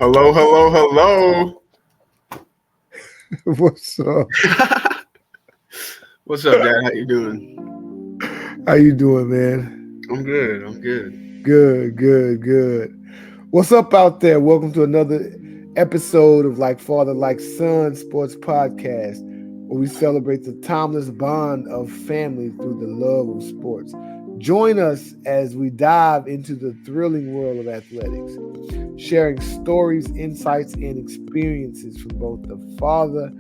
Hello, hello, hello. What's up? What's up, Dad? How you doing? How you doing, man? I'm good. I'm good. Good. What's up out there? Welcome to another episode of Like Father, Like Son Sports Podcast, where we celebrate the timeless bond of family through the love of sports. Join us as we dive into the thrilling world of athletics, sharing stories, insights, and experiences from both the father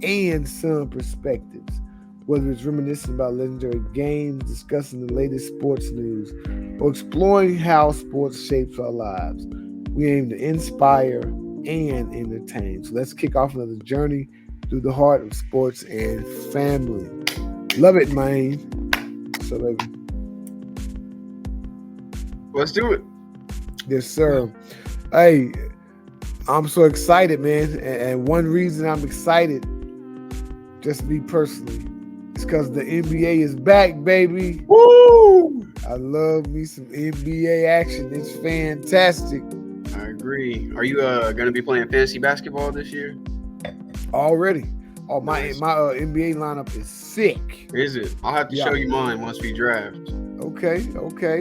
and son perspectives. Whether it's reminiscing about legendary games, discussing the latest sports news, or exploring how sports shapes our lives, we aim to inspire and entertain. So let's kick off another journey through the heart of sports and family. Love it, man. So, baby. Let's do it. Yes, sir. Hey, I'm so excited, man. And one reason I'm excited, just me personally, is because the NBA is back, baby. Woo! I love me some NBA action. It's fantastic. I agree. Are you gonna be playing fantasy basketball this year? Already. Oh, Nice. my NBA lineup is sick. Is it? I'll have to show you mine once we draft. Okay.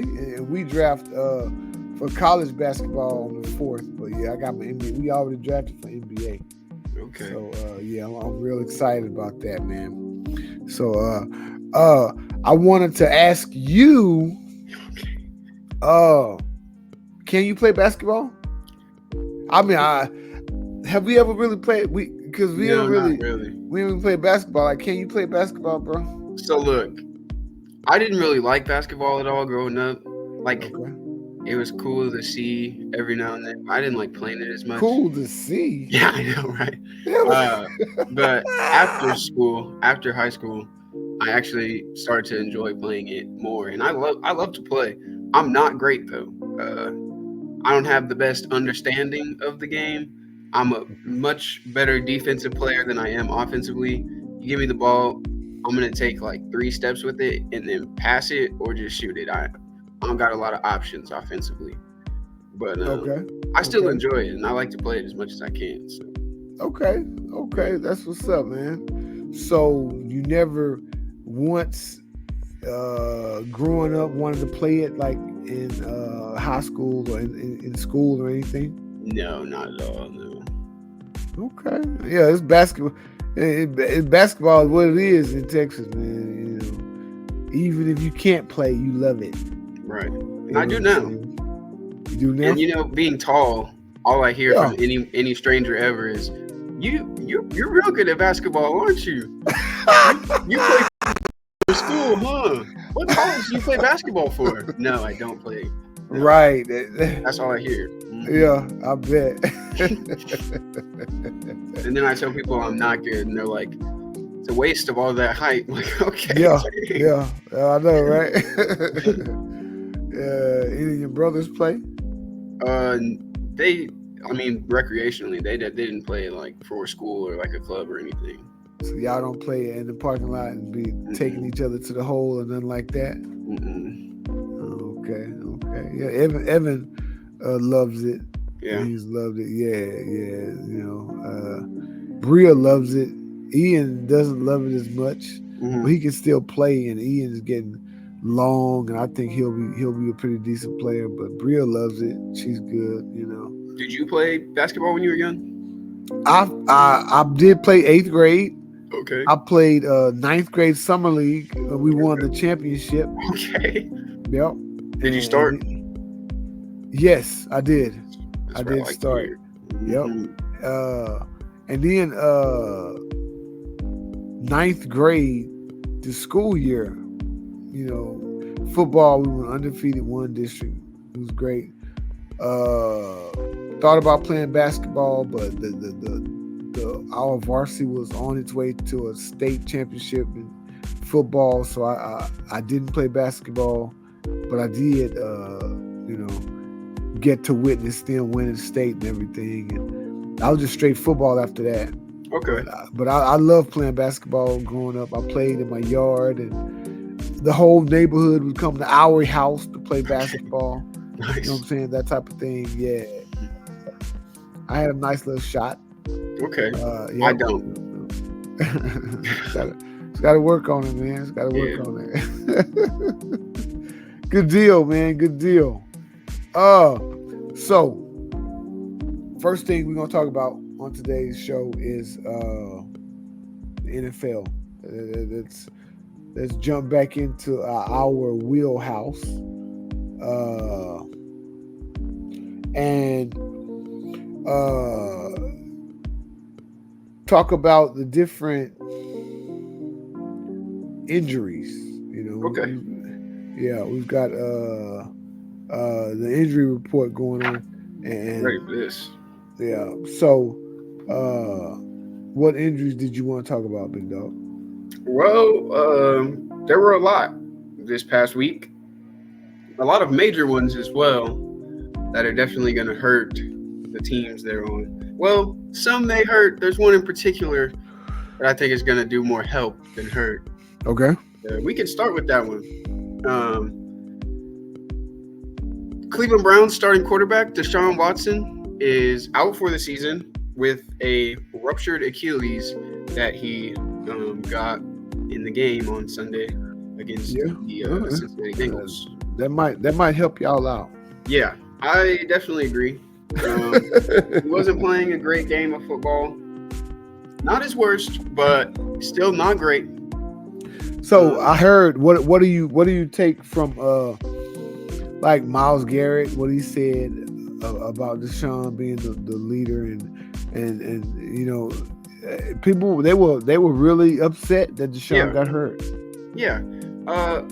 And we draft for college basketball on the 4th. But yeah, I got my NBA. We already drafted for NBA. Okay. So I'm real excited about that, man. So I wanted to ask you, can you play basketball? I mean, have we ever really played? Because we No, don't really, not really. we didn't play basketball. Like, can you play basketball, bro? So look, I didn't really like basketball at all growing up. Like, Okay. it was cool to see every now and then. I didn't like playing it as much. Cool to see. Yeah, I know, right? Yeah. But after high school, I actually started to enjoy playing it more, and I love to play. I'm not great though. I don't have the best understanding of the game. I'm a much better defensive player than I am offensively. You give me the ball, I'm gonna take like 3 steps with it and then pass it or just shoot it. I don't got a lot of options offensively, but I still enjoy it, and I like to play it as much as I can. So. Okay, that's what's up, man. So you never once growing up wanted to play it like in high school or in school or anything? No, not at all. No. Okay, yeah, it's basketball. Basketball is what it is in Texas, man. You know, even if you can't play, you love it. Right, and I do now. You do now, and being tall, all I hear from any stranger ever is, you're real good at basketball, aren't you? You play for school, huh? What college do you play basketball for? No, I don't play. No. Right. That's all I hear. Yeah, I bet. And then I tell people I'm not good, and they're like, it's a waste of all that height. I'm like, okay. Yeah, I know, right? Any of your brothers play? Recreationally, they didn't play like for school or like a club or anything. So y'all don't play in the parking lot and be taking each other to the hole or nothing like that? Okay. Yeah, Evan loves it. Yeah. He's loved it. Yeah. You know, Bria loves it. Ian doesn't love it as much, but he can still play. And Ian's getting long, and I think he'll be a pretty decent player. But Bria loves it. She's good. You know. Did you play basketball when you were young? I did play 8th grade. Okay. I played 9th grade summer league. We won the championship. Okay. Yep. Did you start? Yes, I did. That's I did start. Yep. And then 9th grade, the school year, you know, football, we went undefeated, one district. It was great. Thought about playing basketball, but our varsity was on its way to a state championship in football, so I didn't play basketball, but I did, get to witness them winning state and everything. And I was just straight football after that. Okay. But I love playing basketball growing up. I played in my yard, and the whole neighborhood would come to our house to play basketball. Nice. You know what I'm saying? That type of thing. Yeah. I had a nice little shot. Okay. Yeah. I don't. It's got to work on it, man. It's got to work on it. Good deal, man. Good deal. So first thing we're gonna talk about on today's show is the NFL. Let's jump back into our wheelhouse, and talk about the different injuries. You know, Okay. we've got the injury report going on, and Ready for this. yeah. So, what injuries did you want to talk about, Big Dog? Well, there were a lot this past week. A lot of major ones as well that are definitely going to hurt the teams they're on. Well, some may hurt. There's one in particular that I think is going to do more help than hurt. Okay. We can start with that one. Cleveland Browns starting quarterback Deshaun Watson is out for the season with a ruptured Achilles that he got in the game on Sunday against the Cincinnati Bengals. That might help y'all out. Yeah, I definitely agree. He wasn't playing a great game of football. Not his worst, but still not great. So I heard what do you take from like Myles Garrett, what he said about Deshaun being the leader and you know, people they were really upset that Deshaun got hurt. Yeah. I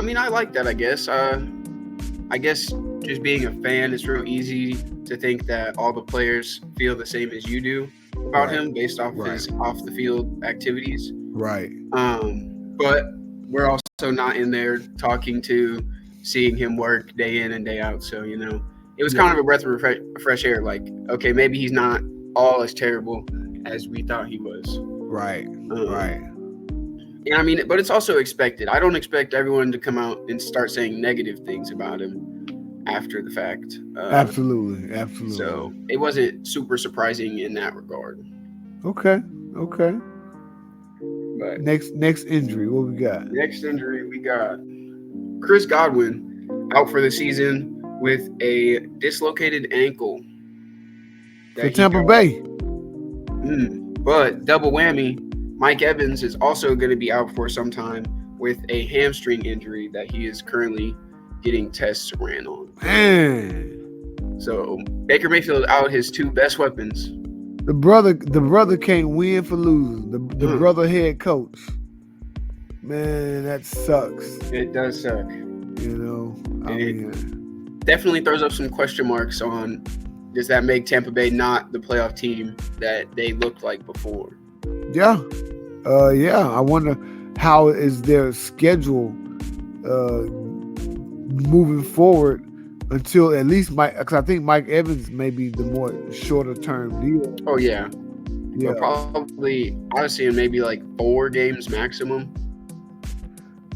mean, I like that, I guess. I guess just being a fan, it's real easy to think that all the players feel the same as you do about him based off his off the field activities. Right. But we're also not in there talking to seeing him work day in and day out. So, you know, it was kind of a breath of fresh air. Like, okay, maybe he's not all as terrible as we thought he was. Right. Right. And I mean, but it's also expected. I don't expect everyone to come out and start saying negative things about him after the fact. Absolutely. So it wasn't super surprising in that regard. Okay. But next injury, what we got? Next injury, we got Chris Godwin out for the season with a dislocated ankle. For Tampa Bay. But double whammy, Mike Evans is also going to be out for some time with a hamstring injury that he is currently getting tests ran on. Man. So Baker Mayfield out his two best weapons. The brother can't win for losing. The brother head coach. Man, that sucks. It does suck. You know, I mean, definitely throws up some question marks on, does that make Tampa Bay not the playoff team that they looked like before? Yeah. I wonder how is their schedule moving forward until at least because I think Mike Evans may be the more shorter term deal. Oh yeah. Probably I was seeing maybe like 4 games maximum,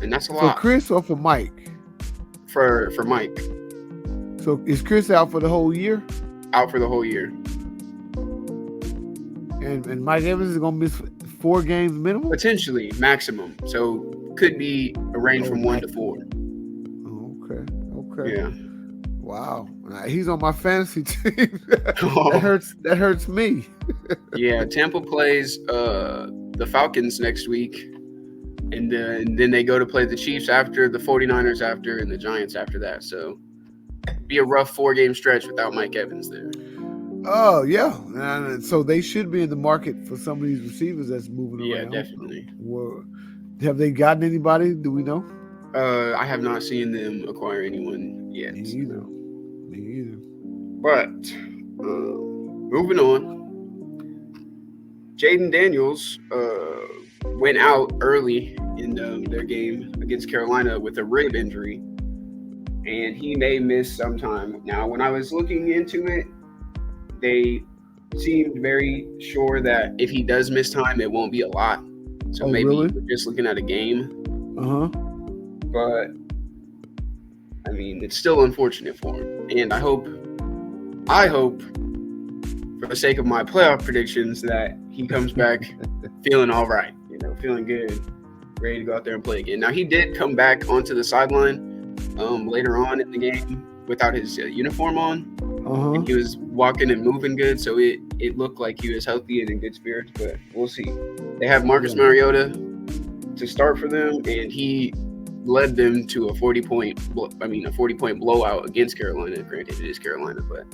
and that's a lot. For Chris or for Mike? For Mike. So is Chris out for the whole year? Out for the whole year. And Mike Evans is gonna miss 4 games minimum? Potentially maximum. So could be a range from 1 to 4. Okay. Yeah. Wow. He's on my fantasy team. That hurts me. Yeah, Tampa plays the Falcons next week. And then they go to play the Chiefs after, the 49ers after, and the Giants after that. So be a rough 4-game stretch without Mike Evans there. Oh, yeah. And so they should be in the market for some of these receivers that's moving around. Yeah, definitely. Have they gotten anybody? Do we know? I have not seen them acquire anyone yet. Me either. But moving on, Jaden Daniels went out early in their game against Carolina with a rib injury, and he may miss some time. Now, when I was looking into it, they seemed very sure that if he does miss time, it won't be a lot. So maybe we're just looking at a game. But I mean, it's still unfortunate for him, and I hope for the sake of my playoff predictions, that he comes back feeling all right, feeling good, ready to go out there and play again. Now, he did come back onto the sideline later on in the game without his uniform on. And he was walking and moving good, so it looked like he was healthy and in good spirits, but we'll see. They have Marcus Mariota to start for them, and he led them to a 40-point blowout against Carolina. Granted, it is Carolina, but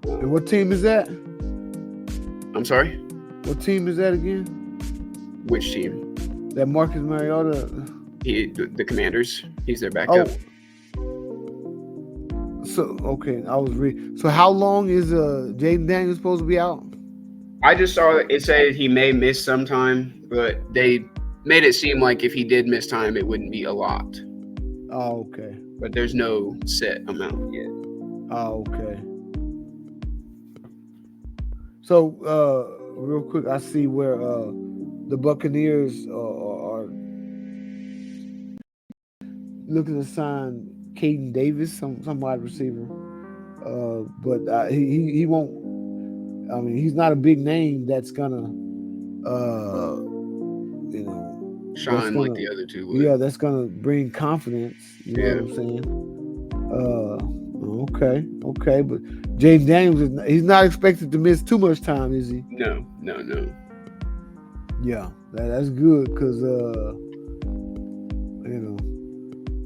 and what team is that? I'm sorry? What team is that again? Which team? That Marcus Mariota. The Commanders. He's their backup. So okay, I was reading. So how long is Jaden Daniels supposed to be out? I just saw it say he may miss some time, but they made it seem like if he did miss time, it wouldn't be a lot. Oh, okay. But there's no set amount yet. Oh, okay. So real quick, I see where the Buccaneers are looking to sign Caden Davis, some wide receiver, but he won't. I mean, he's not a big name that's gonna, shine like the other two would. Yeah, that's gonna bring confidence. You know what I'm saying? Okay, but Jaden Daniels he's not expected to miss too much time, is he? No. Yeah, that's good because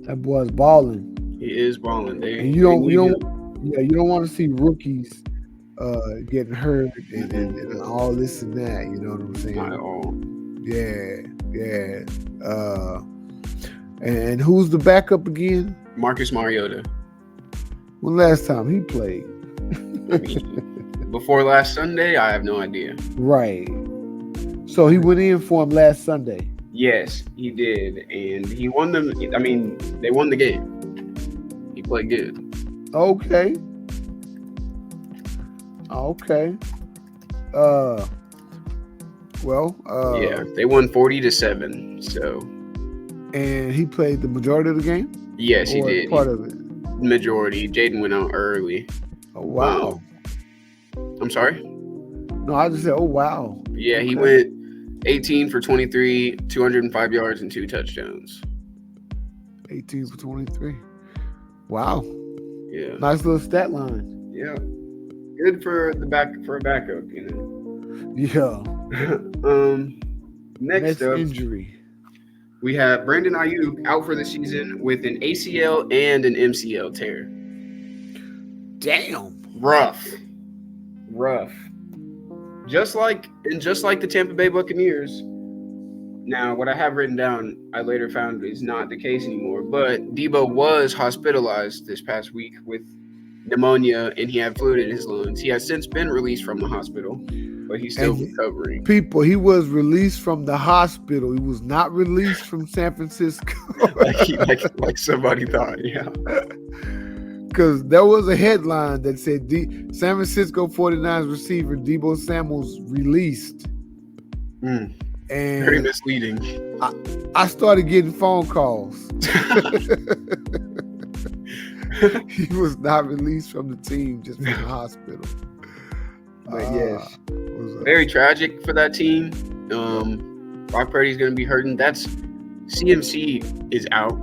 that boy's balling. He is balling. You don't want to see rookies getting hurt and all this and that. You know what I'm saying? Not at all. Yeah. And who's the backup again? Marcus Mariota. When last time he played? Before last Sunday, I have no idea. Right. So he went in for him last Sunday. Yes, he did, and he won them. I mean, they won the game. He played good. Okay. Yeah, they won 40-7. So. And he played the majority of the game. Yes, he did. Part of it. Majority. Jaden went out early. Oh wow. I'm sorry? No, I just said, oh wow. Yeah, he went 18 for 23, 205 yards and 2 touchdowns. 18 for 23. Wow. Yeah. Nice little stat line. Yeah. Good for a backup, Yeah. Next up, injury. We have Brandon Ayuk out for the season with an ACL and an MCL tear. Damn. Rough. Just like the Tampa Bay Buccaneers. Now, what I have written down, I later found is not the case anymore. But Debo was hospitalized this past week with pneumonia, and he had fluid in his lungs. He has since been released from the hospital, but he's still recovering. People, he was released from the hospital. He was not released from San Francisco. like somebody thought, yeah. Because there was a headline that said San Francisco 49ers receiver Debo Samuel's released. And very misleading. I started getting phone calls. He was not released from the team, just from the hospital. But yes, very tragic for that team. Brock Purdy's going to be hurting. That's CMC is out.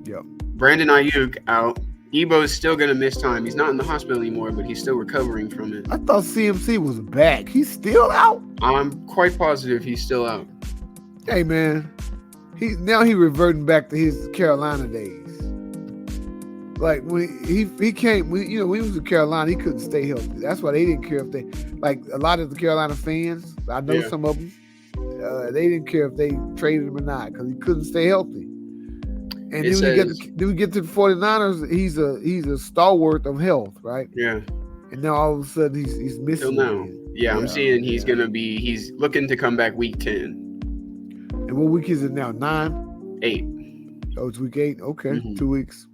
Yep. Brandon Ayuk out. Debo is still going to miss time. He's not in the hospital anymore, but he's still recovering from it. I thought CMC was back. He's still out? I'm quite positive he's still out. Hey, man. He reverting back to his Carolina days. Like, when he came, when he was in Carolina, he couldn't stay healthy. That's why they didn't care if like a lot of the Carolina fans, I know some of them, they didn't care if they traded him or not because he couldn't stay healthy. And then we get to the 49ers, he's a stalwart of health, right? Yeah. And now all of a sudden he's missing. Till now. Yeah, I'm seeing he's looking to come back week 10. And what week is it now? 9? 8. Oh, it's week 8? Okay, 2 weeks.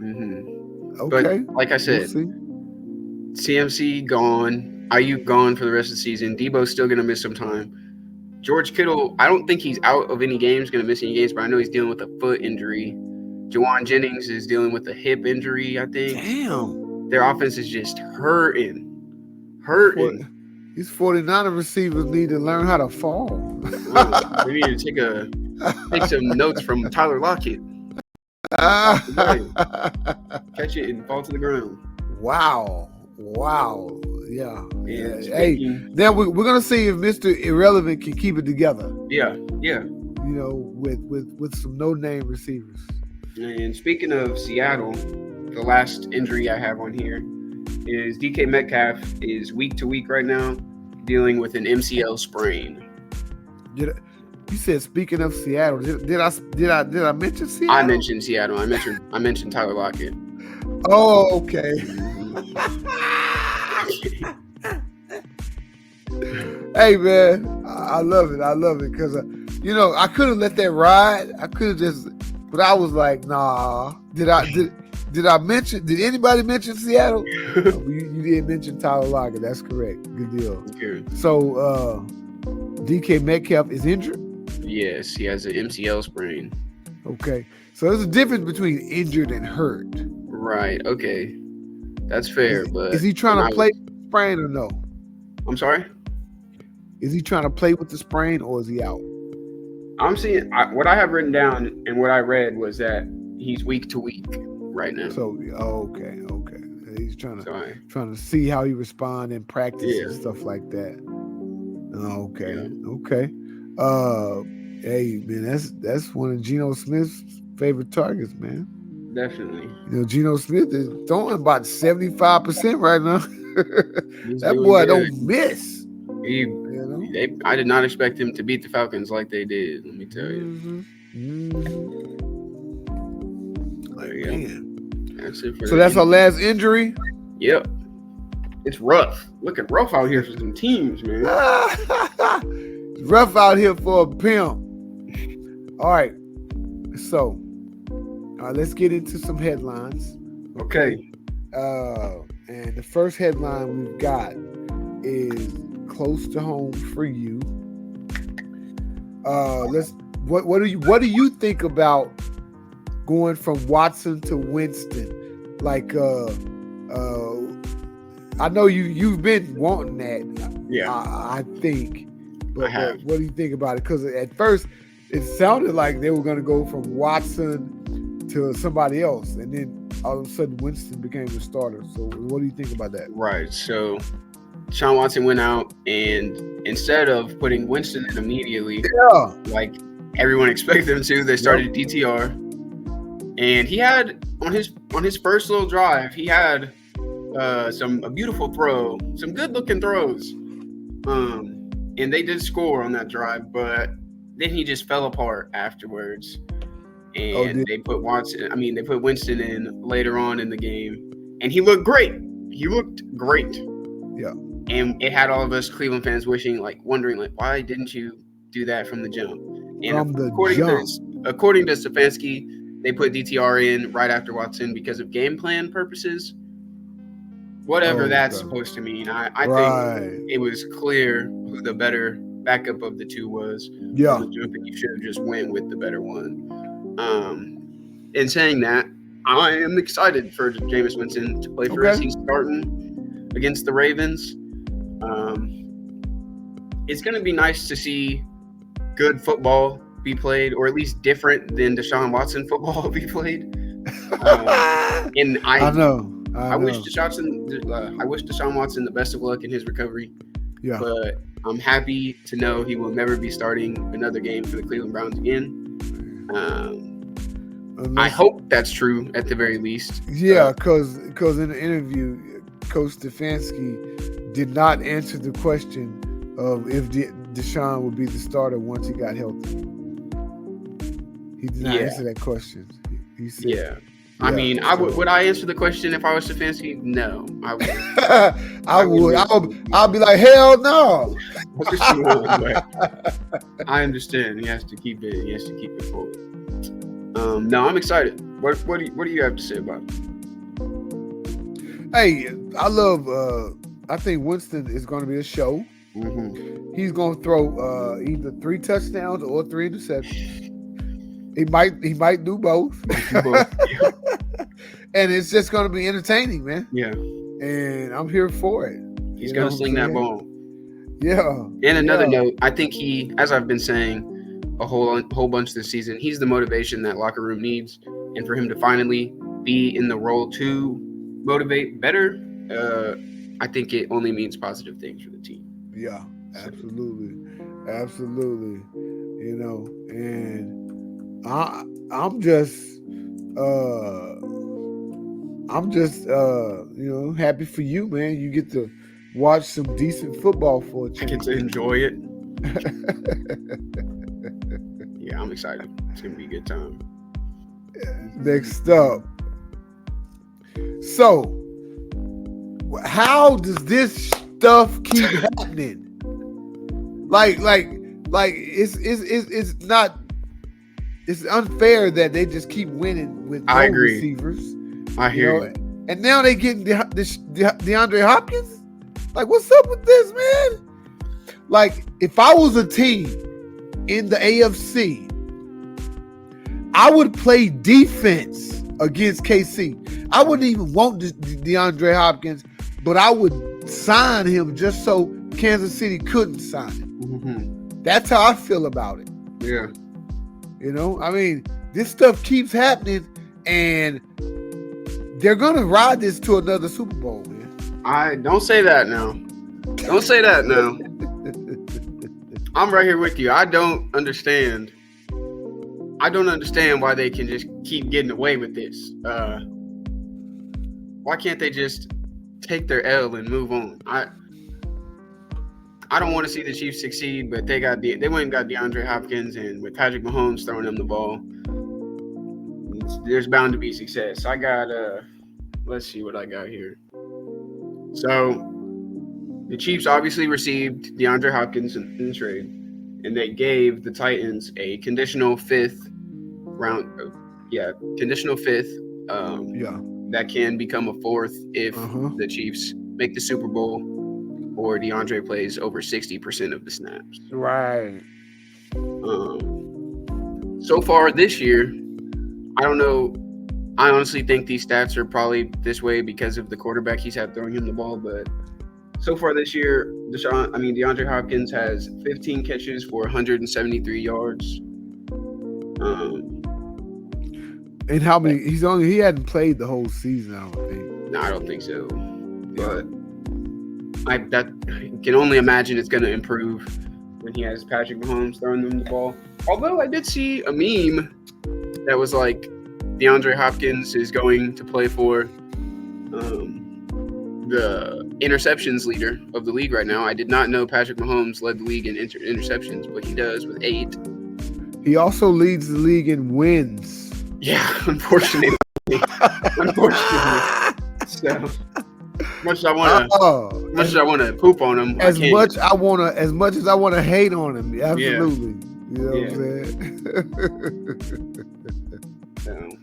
Mm-hmm. Okay. But like I said, CMC gone, Ayuk gone for the rest of the season. Debo's still going to miss some time. George Kittle, I don't think he's out of any games, going to miss any games, but I know he's dealing with a foot injury. Jawan Jennings is dealing with a hip injury, I think. Damn. Their offense is just hurting. hurting. These 49er receivers need to learn how to fall. We need to take some notes from Tyler Lockett. Catch it and fall to the ground. Wow. Yeah. Hey, now we're gonna see if Mr. Irrelevant can keep it together. Yeah. You know, with some no-name receivers. And speaking of Seattle, the last injury I have on here is DK Metcalf is week to week right now, dealing with an MCL sprain. You said speaking of Seattle, did I mention Seattle? I mentioned Seattle. I mentioned Tyler Lockett. Oh, okay. Hey man, I love it because I could have let that ride. I could have but I was like, nah. Did anybody mention Seattle? You did mention Tyler Lockett. That's correct. Good deal. Okay. So DK Metcalf is injured? Yes, he has an MCL sprain. Okay. So there's a difference between injured and hurt. Right. Okay. That's fair. But is he trying to play with the sprain or no? I'm sorry? Is he trying to play with the sprain or is he out? I'm seeing what I have written down and what I read was that he's week to week right now. So okay. He's trying to see how he respond in practice and stuff like that. Okay. Hey man, that's one of Geno Smith's favorite targets, man. Definitely. Geno Smith is throwing about 75% right now. That boy don't miss. I did not expect him to beat the Falcons like they did. Let me tell you. That's it for so that's our last injury. Yep. It's rough. Looking rough out here for some teams, man. It's rough out here for a pimp. All right. So, let's get into some headlines. Okay. And the first headline we've got is close to home for you. What do you think about going from Watson to Winston? Like I know you've been wanting that. Yeah. I think. But I have. What do you think about it? Because at first it sounded like they were going to go from Watson to somebody else, and then all of a sudden Winston became the starter. So what do you think about that? Right. So Deshaun Watson went out, and instead of putting Winston in immediately, like everyone expected them to, they started DTR. And he had on his first little drive, he had a beautiful throw, some good looking throws. And they did score on that drive, but then he just fell apart afterwards. And they put Winston in later on in the game, and he looked great. Yeah. And it had all of us Cleveland fans wondering, why didn't you do that from the jump? And according to Stefanski, they put DTR in right after Watson because of game plan purposes. Whatever that's supposed to mean. I think it was clear who the better backup of the two was. Yeah. You should have just went with the better one. In saying that, I am excited for Jameis Winston to play for us. He's starting against the Ravens. It's going to be nice to see good football be played, or at least different than Deshaun Watson football be played. And I know. I wish Deshaun Watson the best of luck in his recovery. Yeah. But I'm happy to know he will never be starting another game for the Cleveland Browns again. I hope that's true at the very least. Yeah, because in the interview, Coach Stefanski did not answer the question of if Deshaun would be the starter once he got healthy. He did not answer that question. He said, I mean, would I answer the question if I was Stefanski? No, I would. I would. I'll be like, hell no. I understand. He has to keep it forward. No, I'm excited. What do you have to say about it? Hey, I think Winston is going to be a show. Mm-hmm. He's going to throw either 3 touchdowns or 3 interceptions. He might do both. And it's just going to be entertaining, man. Yeah. And I'm here for it. He's You know going to what sling I'm that saying? ball. Yeah. And another yeah. note, I think he, as I've been saying a whole bunch this season, he's the motivation that locker room needs. And for him to finally be in the role to motivate better, I think it only means positive things for the team. Yeah, So, absolutely. Absolutely. You know, and I'm just happy for you, man. You get to watch some decent football for a I get change. to enjoy it. Yeah, I'm excited. It's going to be a good time. Next up. So, how does this stuff keep happening? Like it's not. It's unfair that they just keep winning with no I agree. receivers. I hear you. And now they getting DeAndre Hopkins. Like, what's up with this, man? Like, if I was a team in the AFC, I would play defense against KC. I wouldn't even want DeAndre Hopkins, but I would sign him just so Kansas City couldn't sign him. Mm-hmm. That's how I feel about it. Yeah. You know, I mean, this stuff keeps happening, and they're gonna ride this to another Super Bowl, man. I don't say that now. Don't say that now. I'm right here with you. I don't understand why they can just keep getting away with this. Why can't they just take their L and move on? I don't want to see the Chiefs succeed, but they went and got DeAndre Hopkins, and with Patrick Mahomes throwing them the ball, there's bound to be success. I got let's see what I got here. So the Chiefs obviously received DeAndre Hopkins in the trade, and they gave the Titans a conditional fifth that can become a fourth if the Chiefs make the Super Bowl or DeAndre plays over 60% of the snaps. Right. So far this year, I don't know. I honestly think these stats are probably this way because of the quarterback he's had throwing him the ball. But so far this year, DeAndre Hopkins has 15 catches for 173 yards. And how many? He hadn't played the whole season, I don't think. No, I don't think so. But I can only imagine it's going to improve when he has Patrick Mahomes throwing them the ball. Although I did see a meme that was like DeAndre Hopkins is going to play for the interceptions leader of the league right now. I did not know Patrick Mahomes led the league in interceptions, but he does with 8. He also leads the league in wins. Yeah, unfortunately. So much as I want to poop on him. As much as I want to hate on him. Absolutely. Yeah. You know what I'm saying?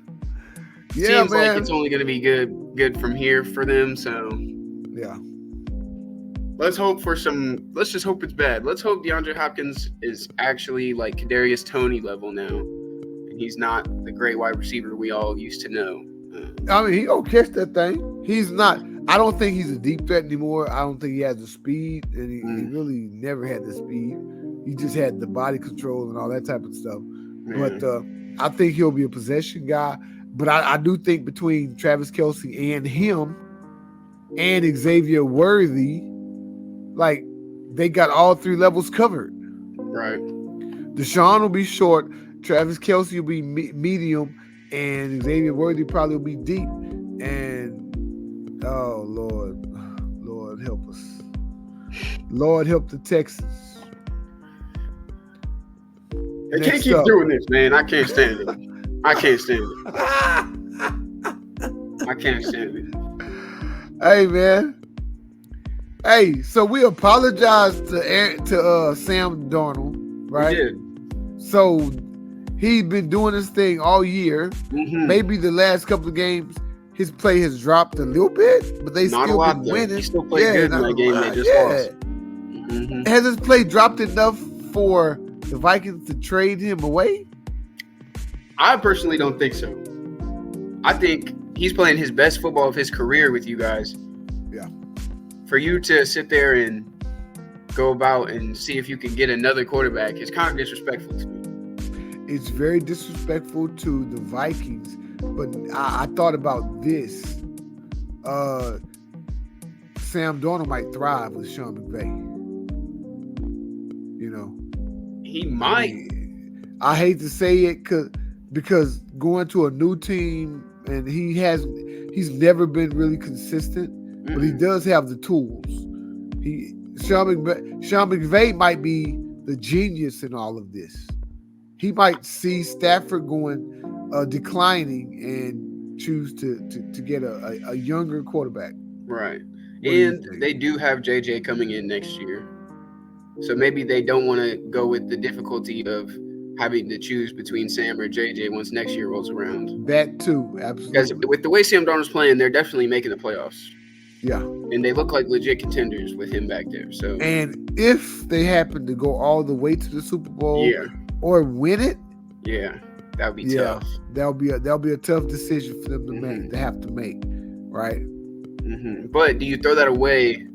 Seems like it's only going to be good from here for them. So yeah. Let's just hope it's bad. Let's hope DeAndre Hopkins is actually like Kadarius Toney level now, and he's not the great wide receiver we all used to know. I mean, he gonna catch that thing. He's not. I don't think he's a deep threat anymore. I don't think he has the speed, and he really never had the speed. He just had the body control and all that type of stuff. But I think he'll be a possession guy. But I do think between Travis Kelce and him and Xavier Worthy, like, they got all 3 levels covered. Right. Deshaun will be short. Travis Kelce will be medium. And Xavier Worthy probably will be deep. And, oh, Lord help us. Lord help the Texans. They can't keep doing this, man. I can't stand it. I can't stand it. Hey, man. Hey, so we apologized to Sam Darnold, right? We did. So he's been doing this thing all year. Mm-hmm. Maybe the last couple of games, his play has dropped a little bit, but they still been winning. He still played good in that game they just lost. Mm-hmm. Has his play dropped enough for the Vikings to trade him away? I personally don't think so. I think he's playing his best football of his career with you guys. Yeah. for you to sit there and go about and see if you can get another quarterback is kind of disrespectful to me. It's very disrespectful to the Vikings, but I thought about this. Sam Darnold might thrive with Sean McVay. You know, He might. I hate to say it because going to a new team and he's never been really consistent, but he does have the tools. Sean McVay might be the genius in all of this. He might see Stafford declining and choose to get a younger quarterback. Right. And they do have JJ coming in next year. So maybe they don't want to go with the difficulty of having to choose between Sam or JJ once next year rolls around. That too, absolutely. Because with the way Sam Darnold's playing, they're definitely making the playoffs. Yeah. And they look like legit contenders with him back there. So and if they happen to go all the way to the Super Bowl or win it, that would be tough. That'll be a tough decision for them to make. They have to make, right? Mm-hmm. But do you throw that away?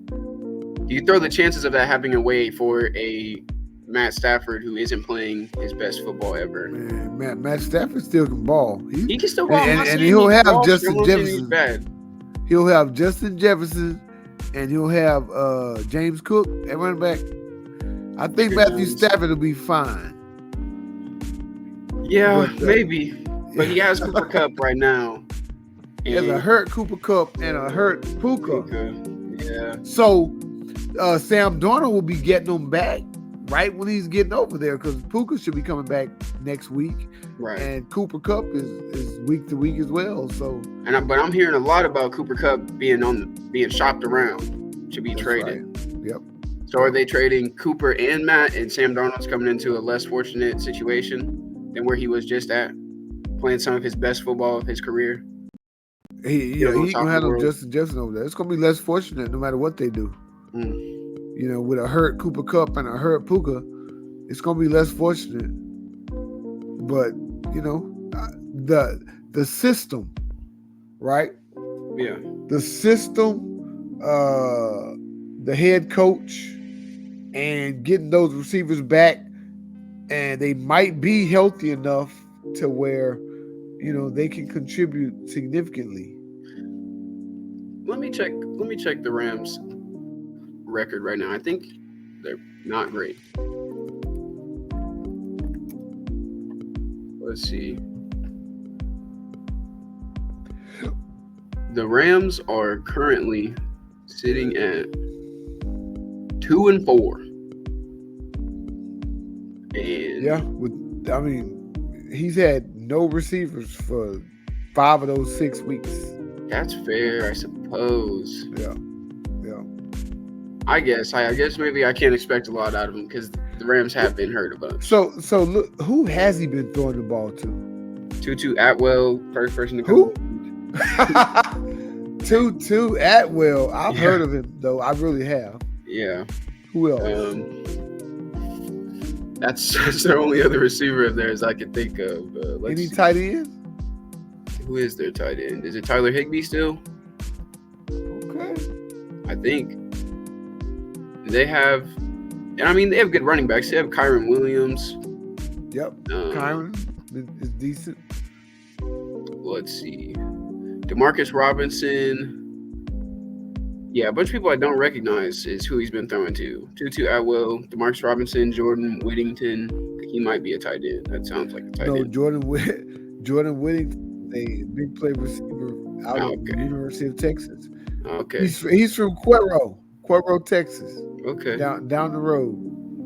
Do you throw the chances of that happening away for a Matt Stafford who isn't playing his best football ever? Man, Matt Stafford still can ball. He can still ball. And he'll have Justin Jefferson. He'll have Justin Jefferson, and he'll have James Cook at running back. I think Matthew Stafford will be fine. Yeah, maybe. But he has Cooper Kupp right now. There's a hurt Cooper Kupp and a hurt Puka. Yeah. So Sam Darnold will be getting them back right when he's getting over there because Puka should be coming back next week. Right. And Cooper Kupp is week to week as well. So but I'm hearing a lot about Cooper Kupp being shopped around to be traded. Right. Yep. So are they trading Cooper and Matt, and Sam Darnold's coming into a less fortunate situation than where he was just at, playing some of his best football of his career? He can handle Justin Jefferson over there. It's going to be less fortunate no matter what they do. You know, with a hurt Cooper Kupp and a hurt Puka, it's going to be less fortunate. But, you know, the system, right? Yeah. The system, the head coach, and getting those receivers back, and they might be healthy enough to where, you know, they can contribute significantly. Let me check the Rams record right now. I think they're not great. Let's see. The Rams are currently sitting at 2-4. And he's had no receivers for 5 of those 6 weeks. That's fair, I suppose. Yeah. I guess maybe I can't expect a lot out of him because the Rams have been hurt a bunch. So look, who has he been throwing the ball to? Tutu Atwell, first person to come. Who? Tutu Atwell. I've heard of him though. I really have. Yeah. Who else? That's the only other receiver of theirs I can think of. Any tight end? Who is their tight end? Is it Tyler Higbee still? Okay. I think. They have good running backs. They have Kyron Williams. Yep. Kyron is decent. Let's see. Demarcus Robinson. Yeah, a bunch of people I don't recognize is who he's been throwing to. Tutu Atwell, Demarcus Robinson, Jordan Whittington. He might be a tight end. That sounds like a tight end. Jordan Whittington, a big play receiver out of the University of Texas. Okay. He's from Cuero, Texas. Okay. Down the road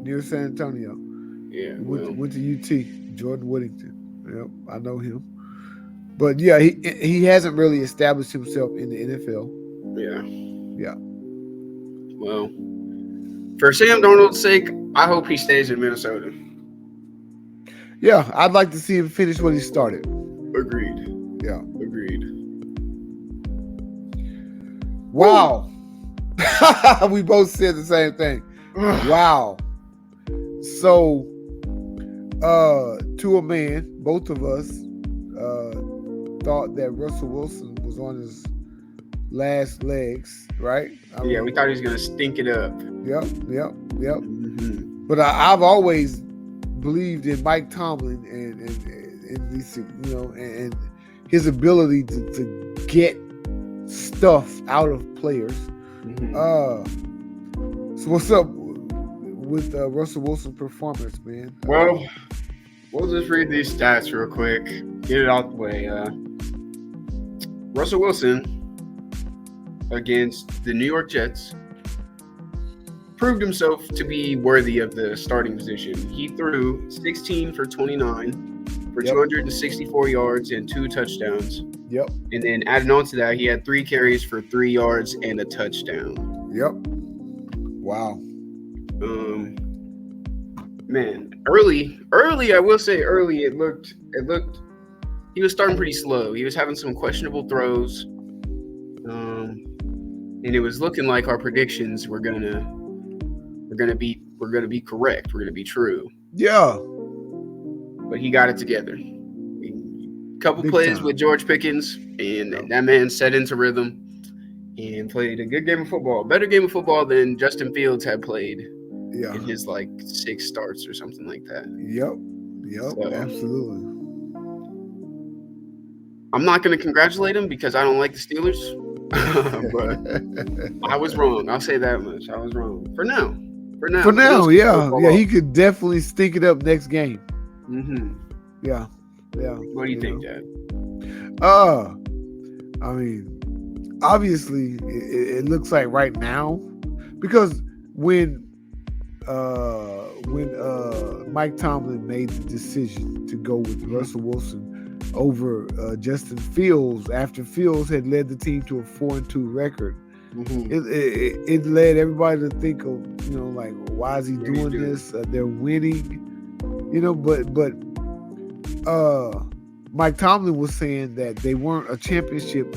near San Antonio. Yeah. Went to UT. Jordan Whittington. Yep, I know him. But yeah, he hasn't really established himself in the NFL. Yeah. Well, for Sam Darnold's sake, I hope he stays in Minnesota. Yeah, I'd like to see him finish what he started. Agreed. Yeah. Agreed. Wow. We both said the same thing. Wow. So, to a man, both of us thought that Russell Wilson was on his last legs, right? I Yeah, we mean, thought he was gonna stink it up. yep. Mm-hmm. But I've always believed in Mike Tomlin and these, and his ability to get stuff out of players. Mm-hmm. So what's up with Russell Wilson's performance, man? Well, we'll just read these stats real quick. Get it out the way. Russell Wilson against the New York Jets proved himself to be worthy of the starting position. He threw 16 for 29 for 264 yards and 2 touchdowns. Yep. And then adding on to that, he had 3 carries for 3 yards and a touchdown. Yep. Wow. Man, early, I will say early, it looked he was starting pretty slow. He was having some questionable throws. And it was looking like our predictions were gonna be correct. We're gonna be true. Yeah. But he got it together. Couple Big plays time. with George Pickens, and that man set into rhythm and played a good game of football. Better game of football than Justin Fields had played in his 6 starts or something like that. Yep. So, absolutely. I'm not going to congratulate him because I don't like the Steelers. But I was wrong. I'll say that much. I was wrong. For now, yeah. He could definitely stink it up next game. Mm-hmm. Yeah. What do you think, Dad? I mean, obviously, it looks like right now, because when Mike Tomlin made the decision to go with Russell Wilson over Justin Fields after Fields had led the team to a 4-2 record, it led everybody to think of, why is he doing this? They're winning, but Mike Tomlin was saying that they weren't a championship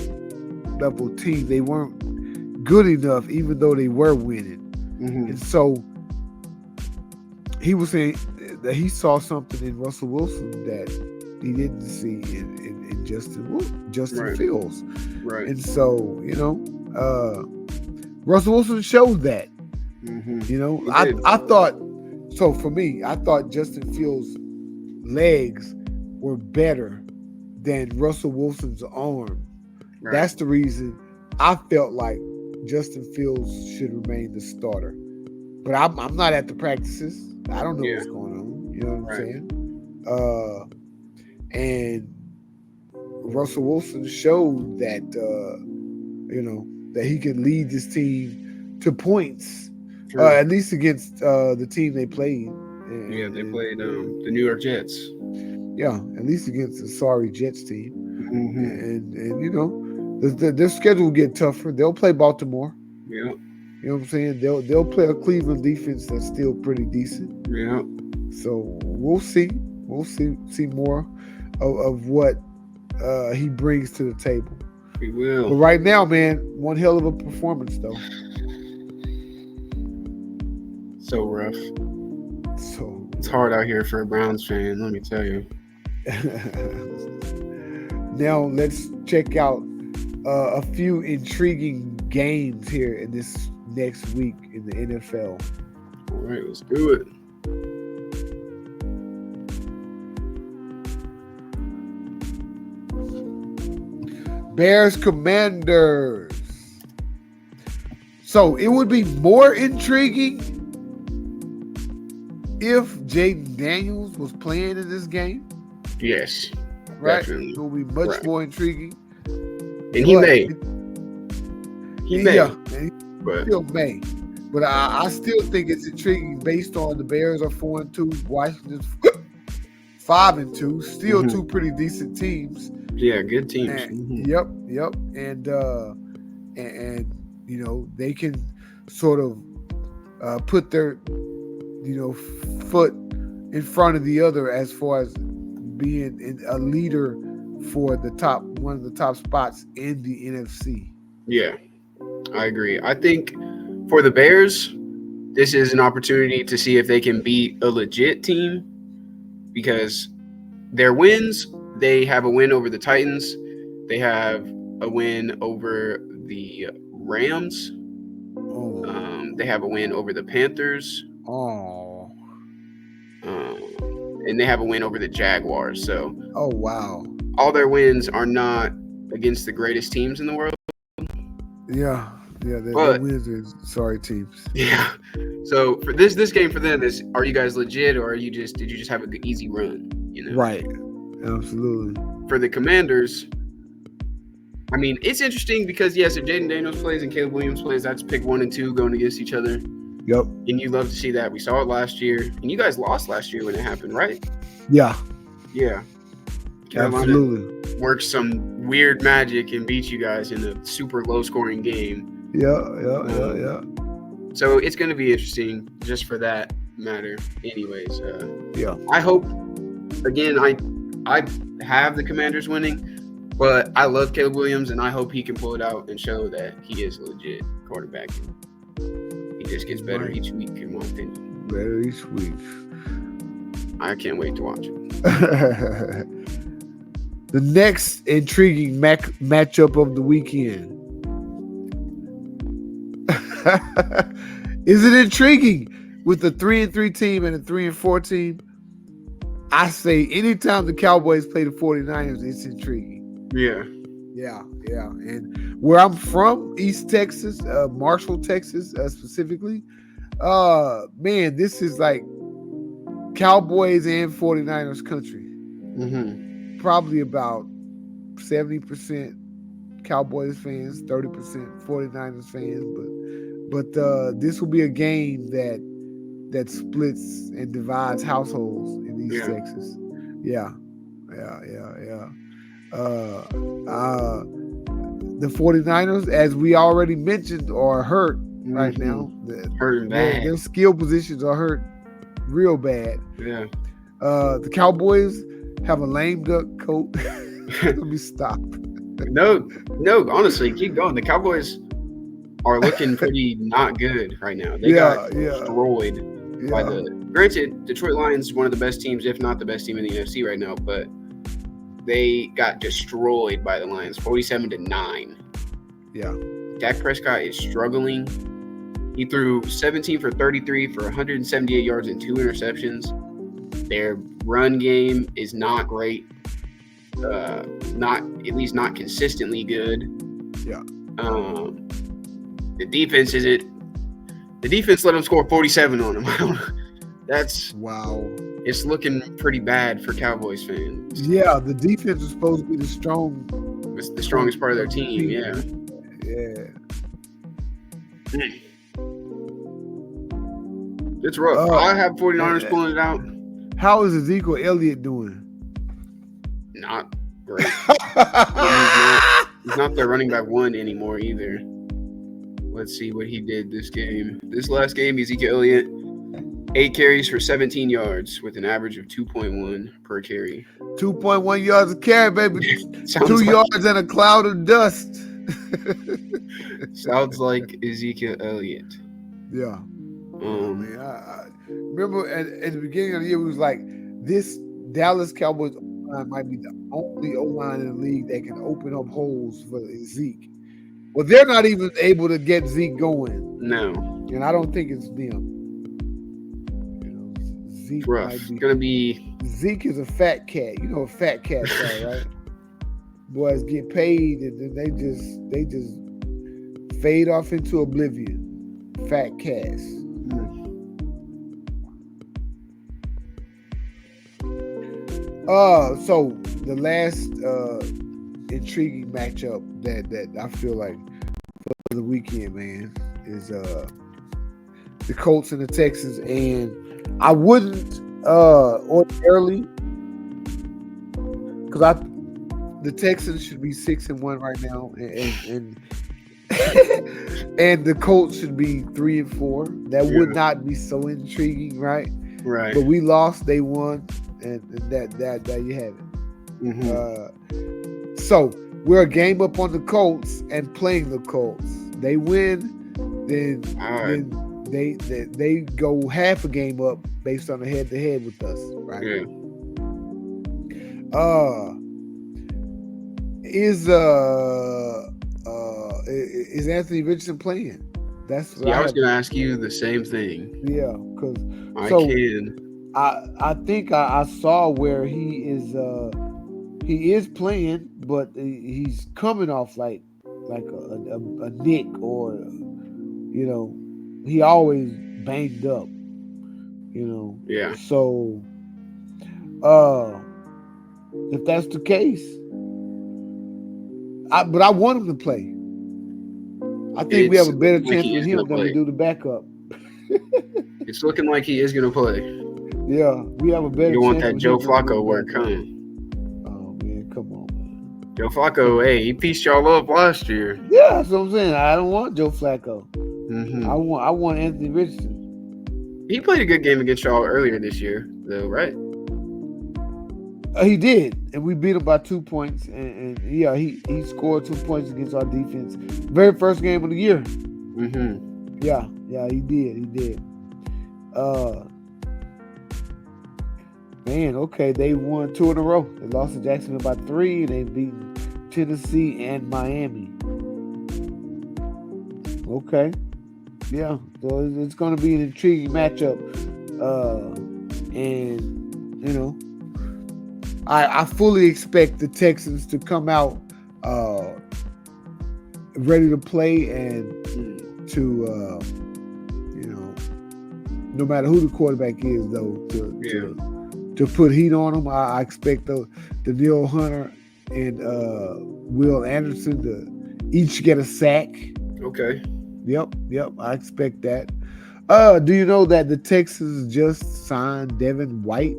level team. They weren't good enough, even though they were winning. And so he was saying that he saw something in Russell Wilson that he didn't see in Justin Fields. Right. And so, Russell Wilson showed that. I thought, so for me, I thought Justin Fields' legs were better than Russell Wilson's arm. Right. That's the reason I felt like Justin Fields should remain the starter. But I'm not at the practices. I don't know what's going on. You know what I'm saying? And Russell Wilson showed that, that he could lead this team to points, at least against the team they played. They played the New York Jets. Yeah, at least against the sorry Jets team. And their schedule will get tougher. They'll play Baltimore. Yeah. You know what I'm saying? They'll play a Cleveland defense that's still pretty decent. Yeah. So we'll see. We'll see more of what he brings to the table. We will. But right now, man, one hell of a performance, though. So rough. So it's hard out here for a Browns fan, let me tell you. Now let's check out a few intriguing games here in this next week in the NFL. All right, let's do it. Bears Commanders. So it would be more intriguing if Jaden Daniels was playing in this game. Yes. Right? Definitely. It will be much more intriguing. And he may. Yeah, he still may. But I still think it's intriguing based on the Bears are 4-2, Washington's 5-2, still two pretty decent teams. Yeah, good teams. And, Yep. And they can sort of put their foot in front of the other as far as being a leader for one of the top spots in the NFC. Yeah, I agree. I think for the Bears, this is an opportunity to see if they can beat a legit team, because their wins, they have a win over the Titans. They have a win over the Rams. Oh. They have a win over the Panthers. Oh. And they have a win over the Jaguars. So, Oh, wow. all their wins are not against the greatest teams in the world. Yeah. Yeah, their But- wins are sorry teams. Yeah. So for this game for them is, are you guys legit, or did you just have an easy run? You know. Right. Absolutely. For the Commanders, I mean, it's interesting because yes, if Jaden Daniels plays and Caleb Williams plays, that's pick 1 and 2 going against each other. Yep. And you love to see that. We saw it last year, and you guys lost last year when it happened, right? Yeah. Yeah. Carolina Absolutely. worked some weird magic and beat you guys in a super low-scoring game. Yeah. So it's going to be interesting just for that matter. Anyways, Yeah. I hope, again, I have the Commanders winning, but I love Caleb Williams, and I hope he can pull it out and show that he is a legit quarterback. He just gets better Right. each week, in my opinion. Better each week. I can't wait to watch it. The next intriguing matchup of the weekend. Is it intriguing with the 3-3 team and a 3-4 team? I say anytime the Cowboys play the 49ers, it's intriguing. Yeah. Yeah. And where I'm from, East Texas, Marshall, Texas, specifically, man, this is like Cowboys and 49ers country. Mm-hmm. Probably about 70% Cowboys fans, 30% 49ers fans, but this will be a game that splits and divides households in East Texas. Yeah. The 49ers, as we already mentioned, are hurt right now. Hurting bad. Their skill positions are hurt real bad. Yeah. The Cowboys have a lame duck coach. Let me stop. No, honestly, keep going. The Cowboys are looking pretty not good right now. They got destroyed by granted, Detroit Lions, one of the best teams, if not the best team in the NFC right now, but they got destroyed by the Lions, 47-9. Yeah. Dak Prescott is struggling. He threw 17 for 33 for 178 yards and 2 interceptions. Their run game is not great. Not consistently good. Yeah. The defense isn't. The defense let them score 47 on them. That's wow. It's looking pretty bad for Cowboys fans. Yeah, the defense is supposed to be the strongest part of their team. Yeah. It's rough. I have 49ers pulling it out. How is Ezekiel Elliott doing? Not great. He's not their running back 1 anymore either. Let's see what he did this game. This last game, Ezekiel Elliott, 8 carries for 17 yards with an average of 2.1 per carry. 2.1 yards a carry, baby. 2 yards and a cloud of dust. Sounds like Ezekiel Elliott. Yeah. Man, I remember at the beginning of the year, we was like, this Dallas Cowboys O-line might be the only O-line in the league that can open up holes for Zeke. Well, they're not even able to get Zeke going. No. And I don't think it's them. Zeke rough. It's gonna be. Zeke is a fat cat. You know, a fat cat, right? Boys get paid and then they just fade off into oblivion. Fat cats. So the last intriguing matchup that I feel like for the weekend, man, is the Colts and the Texans, and I wouldn't ordinarily, because the Texans should be 6-1 right now, and and the Colts should be 3-4. That would not be so intriguing, right? Right. But we lost, they won, and that you have it. Mm-hmm. So we're a game up on the Colts and playing the Colts. They win, then they go half a game up based on the head-to-head with us, right? Yeah. Is is Anthony Richardson playing? That's what See, I was going to ask you the same thing. Yeah, because I think I saw where he is playing, but he's coming off like a nick, or he always banged up. Yeah. So if that's the case, but I want him to play. I think we have a better chance with him than we do the backup. It's looking like he is going to play. Yeah, we have a better chance. You want that Joe Flacco work, huh? Oh, man, come on, man. Joe Flacco, hey, he pieced y'all up last year. Yeah, that's what I'm saying. I don't want Joe Flacco. Mm-hmm. I want Anthony Richardson. He played a good game against y'all earlier this year, though, right? He did, and we beat him by 2 points. And yeah, he scored 2 points against our defense. Very first game of the year. Mm-hmm. Yeah, he did. Man, okay, they won 2 in a row. They lost to Jacksonville by 3, and they've beaten Tennessee and Miami. Okay, yeah, so it's going to be an intriguing matchup, and I fully expect the Texans to come out ready to play and to no matter who the quarterback is, though, to put heat on them. I expect the Danielle Hunter and Will Anderson to each get a sack. Okay. Yep. I expect that. Do you know that the Texans just signed Devin White?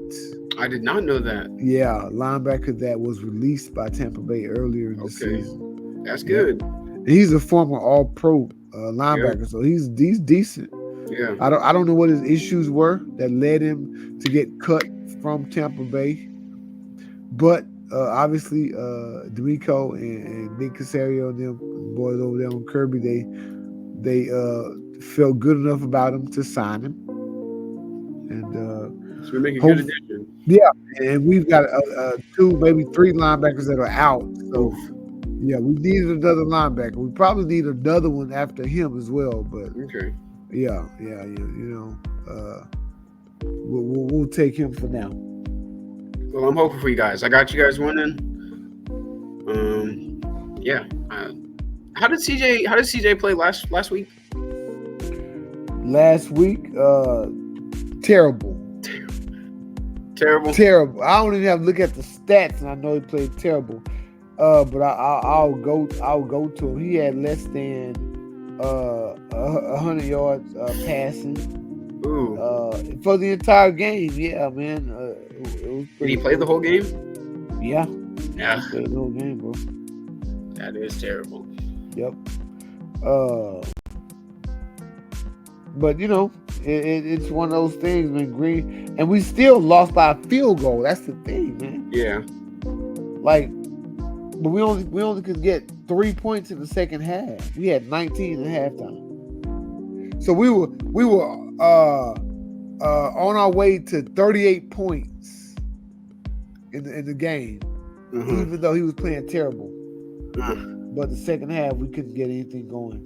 I did not know that. Yeah, linebacker that was released by Tampa Bay earlier in the season. That's good. And he's a former All-Pro linebacker, so he's decent. Yeah. I don't know what his issues were that led him to get cut from Tampa Bay, but obviously D'Amico and Nick Caserio and them boys over there on Kirby, they felt good enough about him to sign him, and so we make a good addition. Yeah, and we've got 2, maybe 3 linebackers that are out. So yeah, we needed another linebacker. We probably need another one after him as well. But okay. Yeah. We'll take him for now. Well, I'm hoping for you guys. I got you guys winning. Yeah. How did CJ play last week? Last week, terrible. Terrible. I don't even have to look at the stats, and I know he played terrible. But I'll go to him. He had less than 100 yards passing. Ooh. For the entire game. Yeah, man. It was did he play the whole game? Yeah. Yeah. He played the whole game, bro. That is terrible. Yep. But it's one of those things, man. Green, and we still lost by a field goal. That's the thing, man. Yeah. But we only could get 3 points in the second half. We had 19 at halftime. So we were on our way to 38 points in the game, even though he was playing terrible. But the second half, we couldn't get anything going.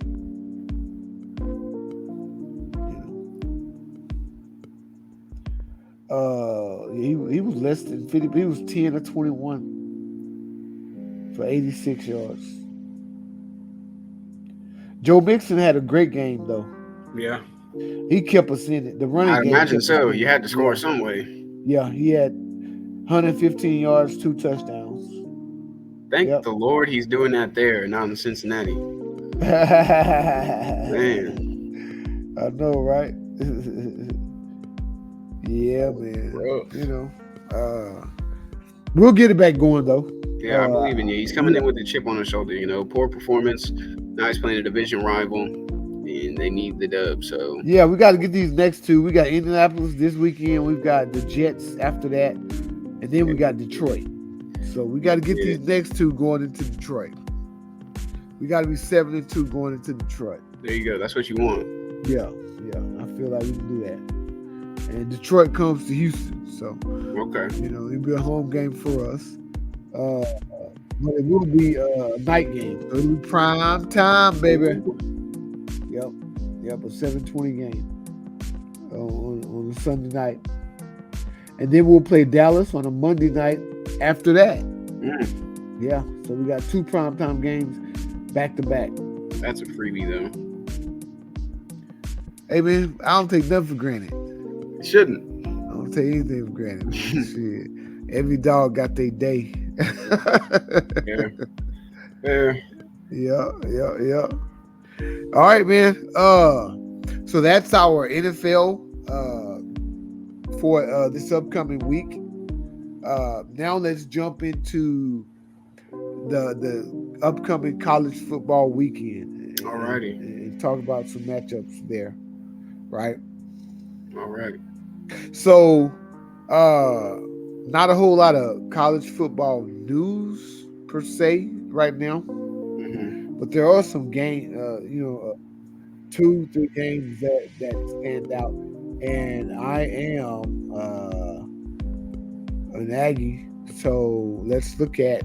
He was less than 50. He was 10 or 21 for 86 yards. Joe Mixon had a great game, though. Yeah. He kept us in it. The running game. I imagine so. You had to score some way. Yeah, he had 115 yards, 2 touchdowns. Thank the Lord he's doing that there, not in Cincinnati. Man. I know, right? Yeah, man. Bro. We'll get it back going, though. Yeah, I believe in you. He's coming in with a chip on his shoulder, poor performance. Now he's playing a division rival, and they need the dub, so. Yeah, we got to get these next 2. We got Indianapolis this weekend. We've got the Jets after that, and then we got Detroit. So we got to get these next 2 going into Detroit. We got to be 7-2 going into Detroit. There you go. That's what you want. Yeah. I feel like we can do that. And Detroit comes to Houston, so okay. It'll be a home game for us. but it will be a night game. So it'll be prime time, baby. Yep, a 7:20 game on a Sunday night, and then we'll play Dallas on a Monday night after that. Yeah, so we got 2 primetime games back to back. That's a freebie though. Hey man, I don't take nothing for granted. It shouldn't. I don't take anything for granted. Shit. Every dog got their day. Yeah. Yeah. All right, man. So that's our NFL for this upcoming week. Now let's jump into the upcoming college football weekend. Alrighty. And talk about some matchups there. Right. All right. So, not a whole lot of college football news per se right now, but there are some games, 2-3 games that stand out. And I am an Aggie, so let's look at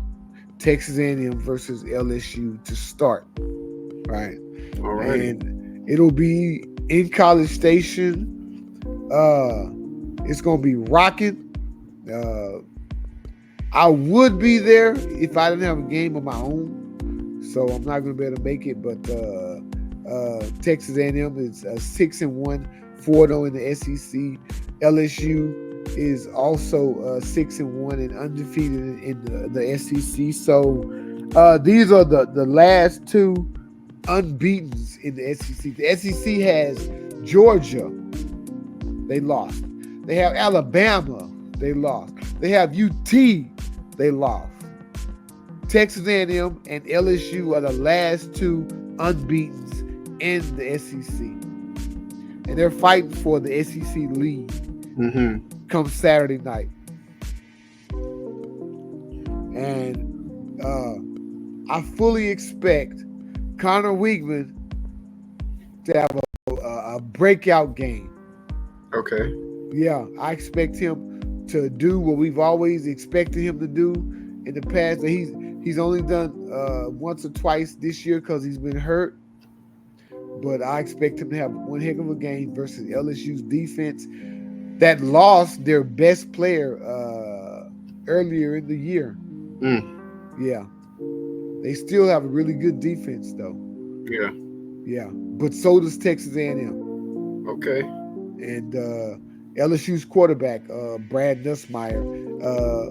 Texas A&M versus LSU to start. Right. All right. And it'll be in College Station. It's gonna be rocking. I would be there if I didn't have a game of my own, so I'm not gonna be able to make it. But Texas A&M is 6-1, 4-0 in the SEC. LSU is also 6-1 and undefeated in the SEC. So these are the last 2 unbeatens in the SEC. The SEC has Georgia. They lost. They have Alabama. They lost. They have UT. They lost. Texas A&M and LSU are the last 2 unbeatens in the SEC. And they're fighting for the SEC lead come Saturday night. And I fully expect Connor Weigman to have a breakout game. Okay. Yeah, I expect him to do what we've always expected him to do in the past. That he's only done once or twice this year because he's been hurt. But I expect him to have one heck of a game versus LSU's defense that lost their best player earlier in the year. Yeah. They still have a really good defense, though. Yeah. But so does Texas A&M. Okay. And LSU's quarterback, Brad Nussmeier,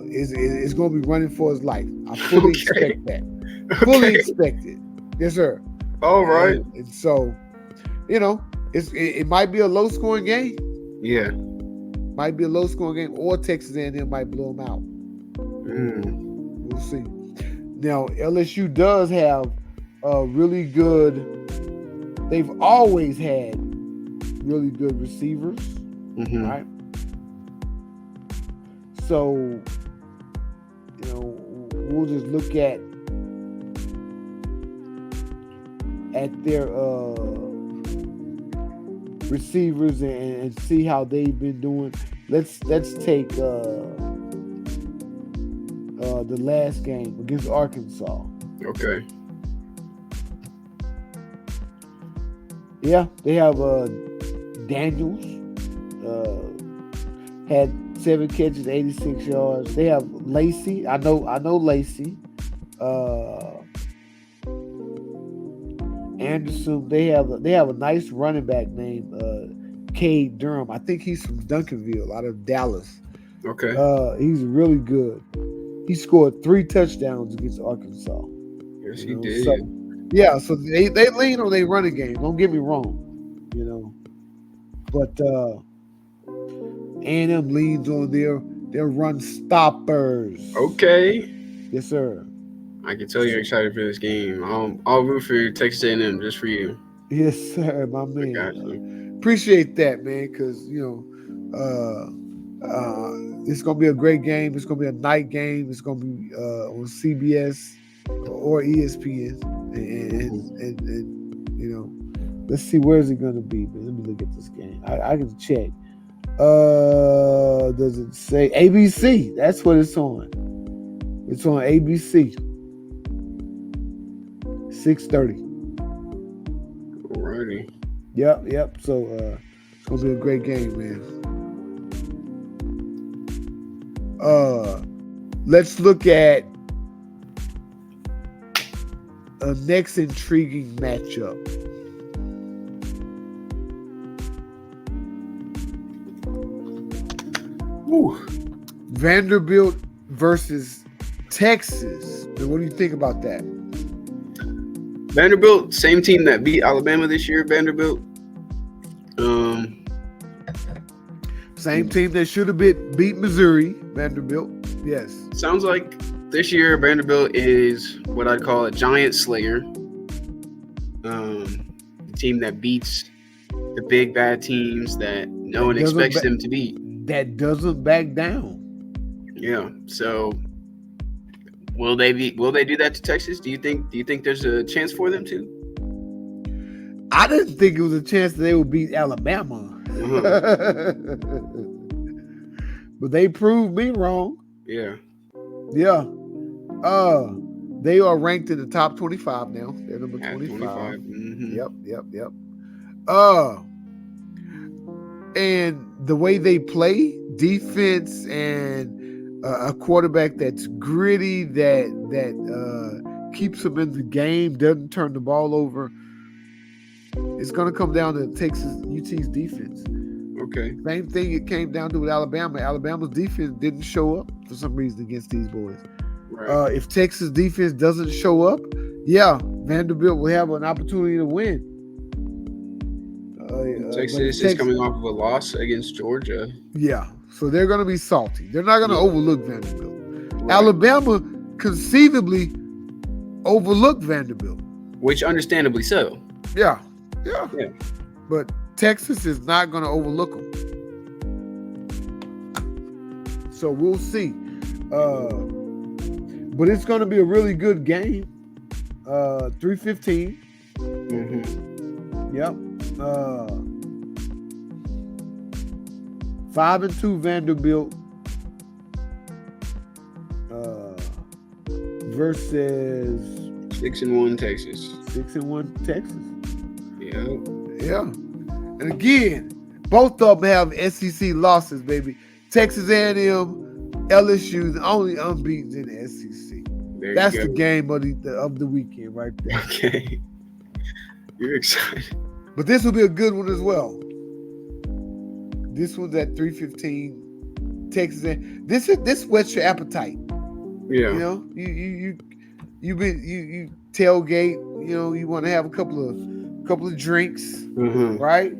is going to be running for his life. I fully expect that. Fully expect it. Yes, sir. All right. And so, it might be a low-scoring game. Yeah. Might be a low-scoring game, or Texas A&M might blow them out. We'll see. Now, LSU does have a really good. They've always had really good receivers, right? So, we'll just look at their receivers and see how they've been doing. Let's take the last game against Arkansas. Okay. Yeah, they have Daniels had 7 catches, 86 yards. They have Lacey. I know Lacey. Anderson. They have a nice running back named Cade Durham. I think he's from Duncanville, out of Dallas. Okay. He's really good. He scored 3 touchdowns against Arkansas. Yes, he did. So they lean on their running game. Don't get me wrong, but A&M leans on their run stoppers. Okay. Yes, sir. I can tell you're excited for this game. I'll root for Texas A&M just for you. Yes, sir, my man. I got you. Appreciate that, man, because it's gonna be a great game. It's gonna be a night game. It's gonna be on CBS or ESPN, and let's see, where's it gonna be. Man, let me look at this game. I can check. Does it say ABC? That's what it's on. It's on ABC. 6:30. Alrighty. Yep. So it's gonna be a great game, man. Let's look at a next intriguing matchup. Ooh. Vanderbilt versus Texas. Now, what do you think about that? Vanderbilt, same team that beat Alabama this year. Vanderbilt. Same team that should have beat Missouri. Vanderbilt. Yes. Sounds like this year Vanderbilt is what I'd call a giant slayer. The team that beats the big bad teams that no one expects them to beat. That doesn't back down. Yeah. So will they do that to Texas? Do you think there's a chance for them to? I didn't think it was a chance that they would beat Alabama. But they proved me wrong. Yeah. Yeah. They are ranked in the top 25 now. They're number 25. Mm-hmm. Yep. And the way they play, defense and a quarterback that's gritty, that keeps them in the game, doesn't turn the ball over. It's going to come down to UT's defense. Okay. Same thing it came down to with Alabama. Alabama's defense didn't show up for some reason against these boys. Right. If Texas defense doesn't show up, Vanderbilt will have an opportunity to win. Texas is coming off of a loss against Georgia. Yeah, so they're going to be salty. They're not going to overlook Vanderbilt. Right. Alabama conceivably overlooked Vanderbilt. Which understandably so. Yeah. But Texas is not going to overlook them. So we'll see. But it's going to be a really good game. 3:15. Mm-hmm. Yep. 5-2 Vanderbilt versus 6-1 Texas. 6-1 Texas. Yeah. And again, both of them have SEC losses, baby. Texas A&M, LSU, the only unbeaten in the SEC. That's the game of the weekend right there. Okay. You're excited. But this will be a good one as well. This one's at 3:15. Texas A&M. This whets your appetite. Yeah. You know, you tailgate. You know, you want to have a couple of drinks, right?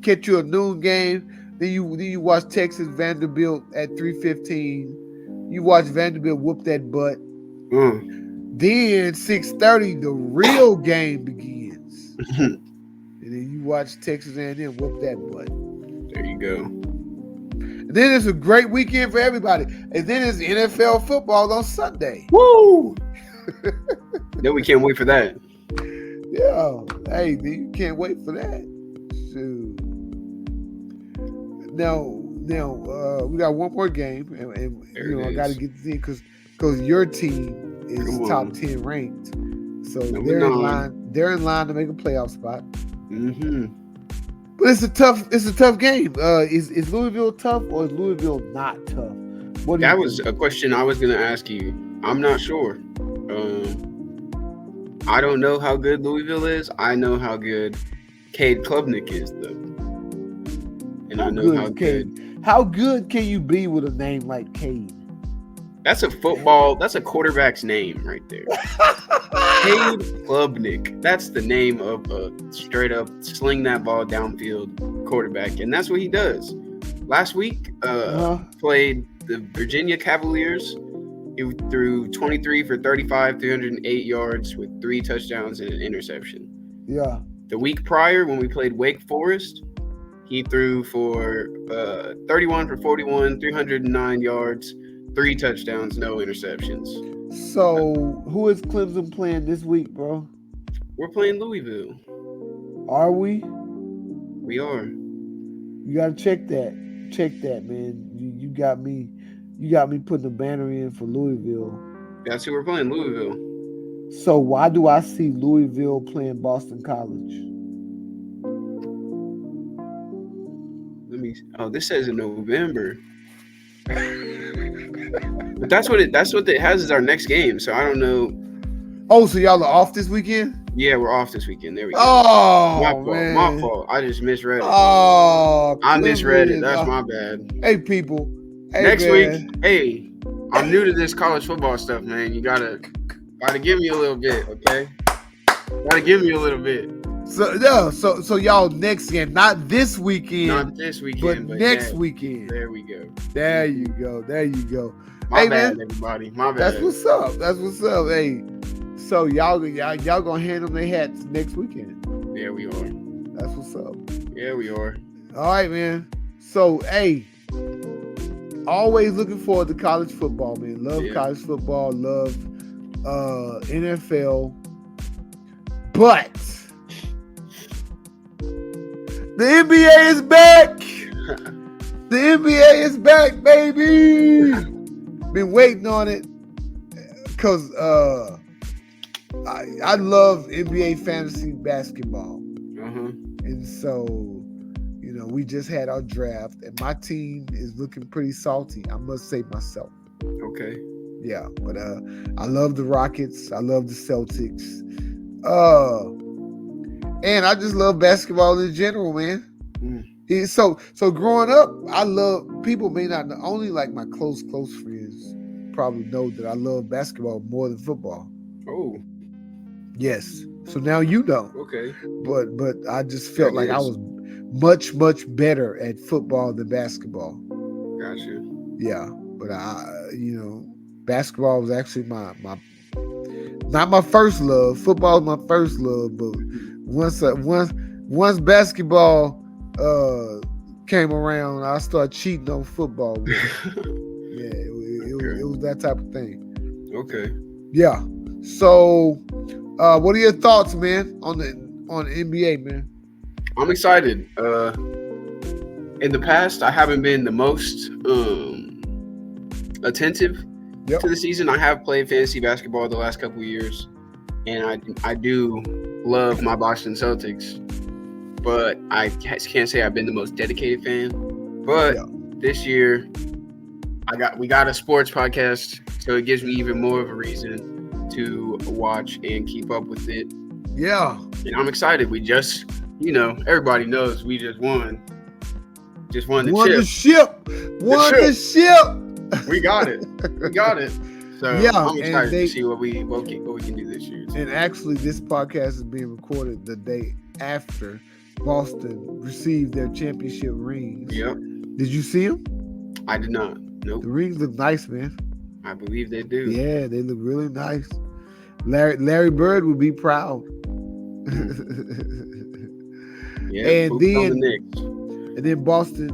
Catch you a noon game. Then you watch Texas Vanderbilt at 3:15. You watch Vanderbilt whoop that butt. Then 6:30, the real game begins. And then you watch Texas A&M whoop that butt. There you go. And then it's a great weekend for everybody. And then it's NFL football on Sunday. Woo! Then we can't wait for that. Yeah. Hey, you can't wait for that. Shoot. Now, we got one more game, and I got to get this in because your team is top 10 ranked, so they're in line. They're in line to make a playoff spot. But it's a tough game. Is Louisville tough or is Louisville not tough? That was a question I was going to ask you. I'm not sure. I don't know how good Louisville is. I know how good Cade Klubnik is, though. And I know how good. How good can you be with a name like Cade? That's a quarterback's name right there. Cade Klubnik. That's the name of a straight up sling that ball downfield quarterback. And that's what he does. Last week, played the Virginia Cavaliers. He threw 23 for 35, 308 yards with 3 touchdowns and an interception. Yeah. The week prior, when we played Wake Forest, he threw for 31 for 41, 309 yards, 3 touchdowns, no interceptions. So, who is Clemson playing this week, bro? We're playing Louisville. Are we? We are. You gotta check that. Check that, man. You got me putting a banner in for Louisville That's who we're playing, Louisville. So why do I see Louisville playing Boston College? Let me. Oh, this says in November. But that's what it has as our next game. So I don't know. Oh, so y'all are off this weekend? Yeah, we're off this weekend. There we go. Oh, my fault. man. My fault. I just misread it. Oh, I misread it. That's my bad. Hey, people. Hey, Next man. week, hey, I'm new to this college football stuff, man. You gotta give me a little bit, okay? Gotta give me a little bit. So yeah, so y'all next game, not this weekend, Not this weekend, but next weekend. There we go. There you go. There you go. My hey, bad, man. everybody. My bad. That's what's up. That's what's up. Hey, so y'all gonna hand them their hats next weekend. Yeah, we are. That's what's up. Yeah, we are. All right, man. So hey, always looking forward to college football, man. Love college football. Love NFL. But the NBA is back. The NBA is back, baby. Been waiting on it because I love NBA fantasy basketball. And so, you know, we just had our draft, and my team is looking pretty salty, I must say myself. Okay. Yeah, but I love the Rockets. I love the Celtics. And I just love basketball in general, man. So growing up, I love, people may not know, only like my close friends probably know that I love basketball more than football. Oh. Yes. So now you know. Okay. But I just felt like I was much better at football than basketball. Gotcha. Yeah. But basketball was actually my not my first love. Football was my first love, but once basketball came around, I started cheating on football. Yeah, it was that type of thing. Okay. Yeah. So, what are your thoughts, man, on the NBA, man? I'm excited. In the past, I haven't been the most attentive to the season. I have played fantasy basketball the last couple of years, and I do love my Boston Celtics, but I can't say I've been the most dedicated fan. But this year, we got a sports podcast, so it gives me even more of a reason to watch and keep up with it. Yeah. And I'm excited. We just, everybody knows we just won. Just won the ship. Won the ship. We got it. So yeah, I'm excited to see what we can do this year. And actually, this podcast is being recorded the day after Boston received their championship rings. Yep. Did you see them? I did not. Nope. The rings look nice, man. I believe they do. Yeah, they look really nice. Larry Bird would be proud. Yeah. And then Boston,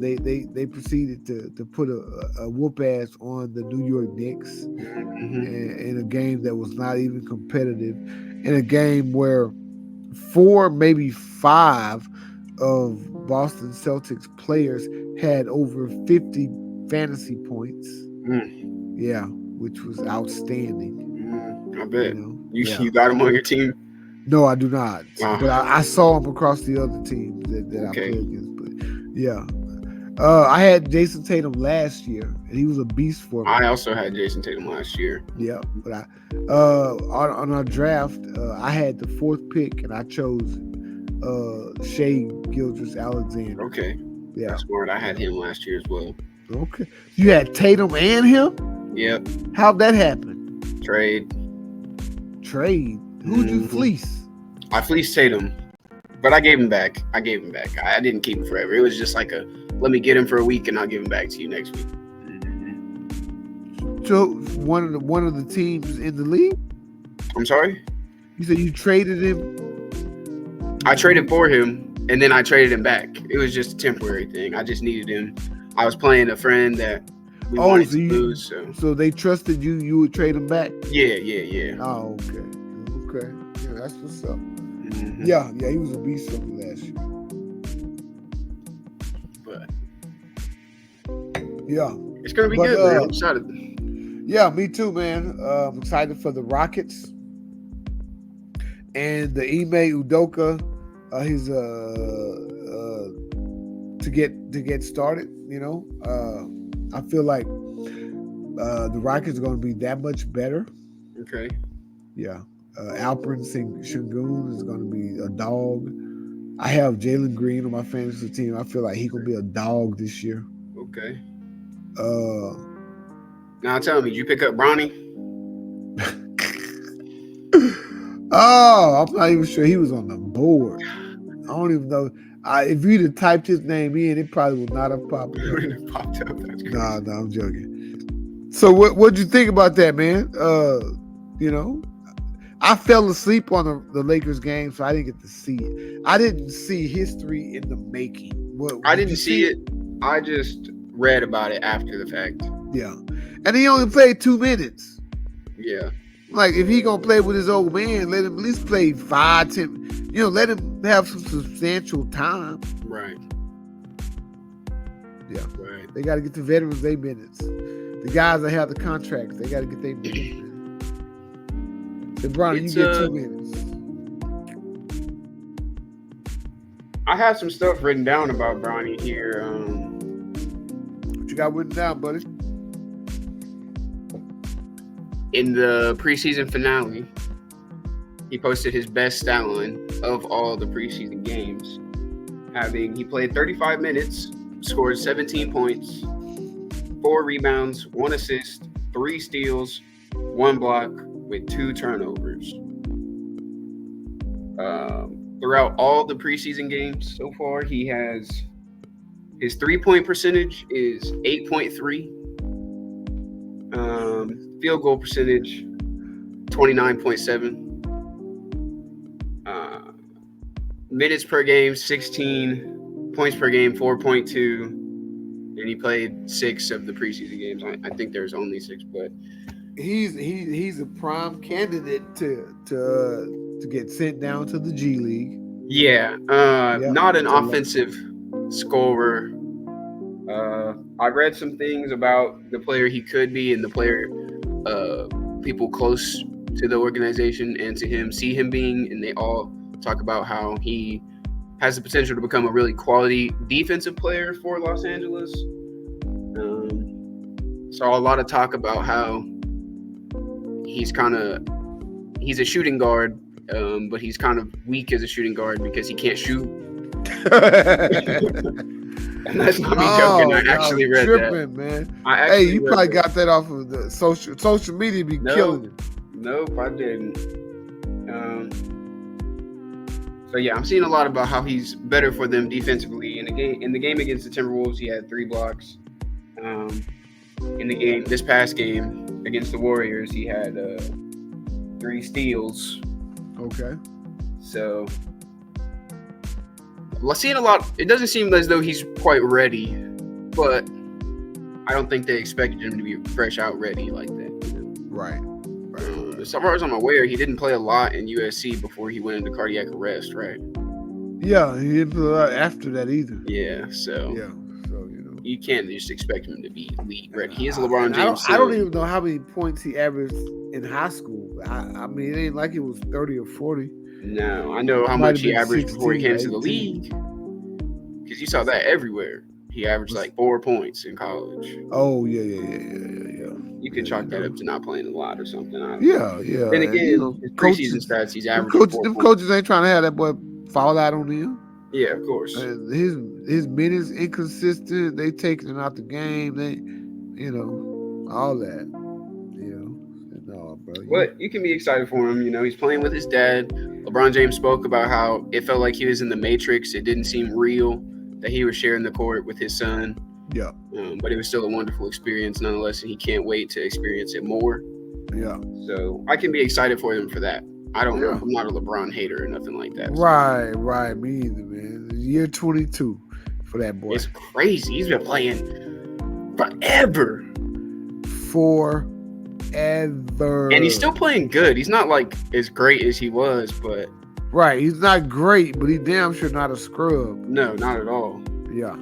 they proceeded to put a whoop ass on the New York Knicks in a game that was not even competitive, in a game where 4, maybe 5 of Boston Celtics players had over 50 fantasy points. Yeah, which was outstanding. I bet. You got them on your team? No, I do not. But I saw him across the other teams that I played against. But yeah, I had Jason Tatum last year, and he was a beast for me. I also had Jason Tatum last year. Yeah, but on our draft, I had the 4th pick, and I chose Shai Gilgeous-Alexander. Okay. Yeah, that's smart. I had him last year as well. Okay, you had Tatum and him? Yep. How'd that happen? Trade. Who'd you fleece? I fleeced Tatum, but I gave him back. I didn't keep him forever. It was just like let me get him for a week and I'll give him back to you next week. So one of the teams in the league? I'm sorry? You said you traded him? I traded for him and then I traded him back. It was just a temporary thing. I just needed him. I was playing a friend that we wanted to lose. So they trusted you would trade him back? Yeah. Oh, okay. Yeah, that's what's up. Yeah, he was a beast from last year. But yeah, it's gonna be good, man. I'm excited. Yeah, me too, man. I'm excited for the Rockets and the Ime Udoka. He's to get started. I feel like the Rockets are going to be that much better. Okay. Yeah. Alperen Sengun is going to be a dog. I have Jalen Green on my fantasy team. I feel like he going to be a dog this year. Okay. Now tell me, did you pick up Bronny? I'm not even sure he was on the board. I don't even know. If you'd have typed his name in, it probably would not have popped up. Nah, I'm joking. So what'd you think about that, man? I fell asleep on the Lakers game, so I didn't get to see it. I didn't see history in the making. I didn't see it. I just read about it after the fact. Yeah. And he only played 2 minutes. Yeah. Like, if he gonna play with his old man, let him at least play 5, 10. Let him have some substantial time. Right. Yeah. Right. They got to get the veterans their minutes. The guys that have the contracts, they got to get their minutes. LeBron, you get 2 minutes. I have some stuff written down about Bronny here. What you got written down, buddy? In the preseason finale, he posted his best stat line of all the preseason games. He played 35 minutes, scored 17 points, 4 rebounds, 1 assist, 3 steals, 1 block, with 2 turnovers. Throughout all the preseason games so far, he has his 3-point percentage is 8.3. Field goal percentage 29.7. Minutes per game 16. Points per game 4.2. And he played 6 of the preseason games. I think there's only 6, but he's a prime candidate to get sent down to the G League. Yeah, not an offensive scorer. I read some things about the player he could be, and the player people close to the organization and to him see him being, and they all talk about how he has the potential to become a really quality defensive player for Los Angeles. Saw a lot of talk about how he's a shooting guard, but he's kind of weak as a shooting guard because he can't shoot. And that's not me joking. I actually read that. Man. You probably got that off of the social media. Killing it. Nope, I didn't. So yeah, I'm seeing a lot about how he's better for them defensively. In the game against the Timberwolves, he had 3 blocks. In this past game against the Warriors, he had 3 steals. Okay. So we're seeing a lot. It doesn't seem as though he's quite ready, but I don't think they expected him to be fresh out ready like that. Right. As far as I'm aware, he didn't play a lot in USC before he went into cardiac arrest, right? Yeah, he didn't play a lot after that either. Yeah, so you can't just expect him to be league ready. He is LeBron James. I don't even know how many points he averaged in high school. I mean, it ain't like it was 30 or 40. No, I know how much he averaged before he came to the league, because you saw that everywhere. He averaged like 4 points in college. Oh yeah. You could chalk that up to not playing a lot or something. Yeah. Then again, his preseason stats, he's averaging. Them coaches ain't trying to have that boy fall out on him. Yeah, of course. His minutes inconsistent. They taking him out the game. They, all that. No, bro. But you can be excited for him. He's playing with his dad. LeBron James spoke about how it felt like he was in the Matrix. It didn't seem real that he was sharing the court with his son. Yeah. But it was still a wonderful experience nonetheless, and he can't wait to experience it more. Yeah. So I can be excited for him for that. I don't know. I'm not a LeBron hater or nothing like that. So. Right. Me either, man. Year 22 for that boy. It's crazy. He's been playing forever. And he's still playing good. He's not like as great as he was, but right. He's not great, but he damn sure not a scrub. No, not at all. Yeah.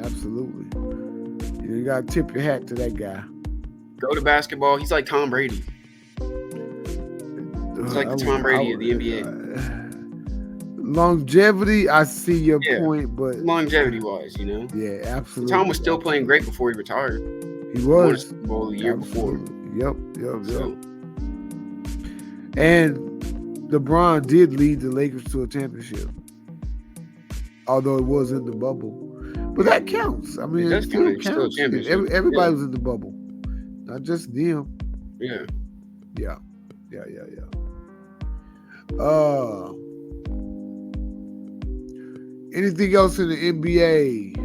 Absolutely. You gotta tip your hat to that guy. go to basketball. He's like Tom Brady. He's like the Tom Brady of the NBA. Longevity, I see your Yeah. point, but Longevity wise, you know. yeah, absolutely. Tom was still playing great before he retired. He Won a was. Super Bowl the year before. Yep. So, And LeBron did lead the Lakers to a championship, although it was in the bubble. But that counts. I mean, It does it still count. It's still a counts. championship. Everybody Yeah. was in the bubble, not just them. yeah. Yeah. Anything else in the NBA?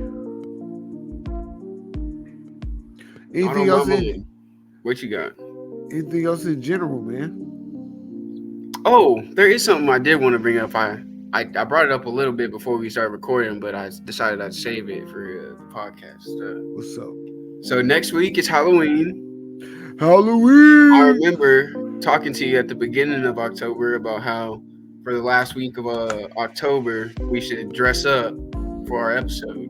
Anything else in? What you got? Anything else in general, man? Oh, there is something I did want to bring up. I brought it up a little bit before we started recording, but I decided I'd save it for the podcast. What's up? So next week is Halloween. Halloween. I remember talking to you at the beginning of October about how for the last week of October we should dress up for our episode.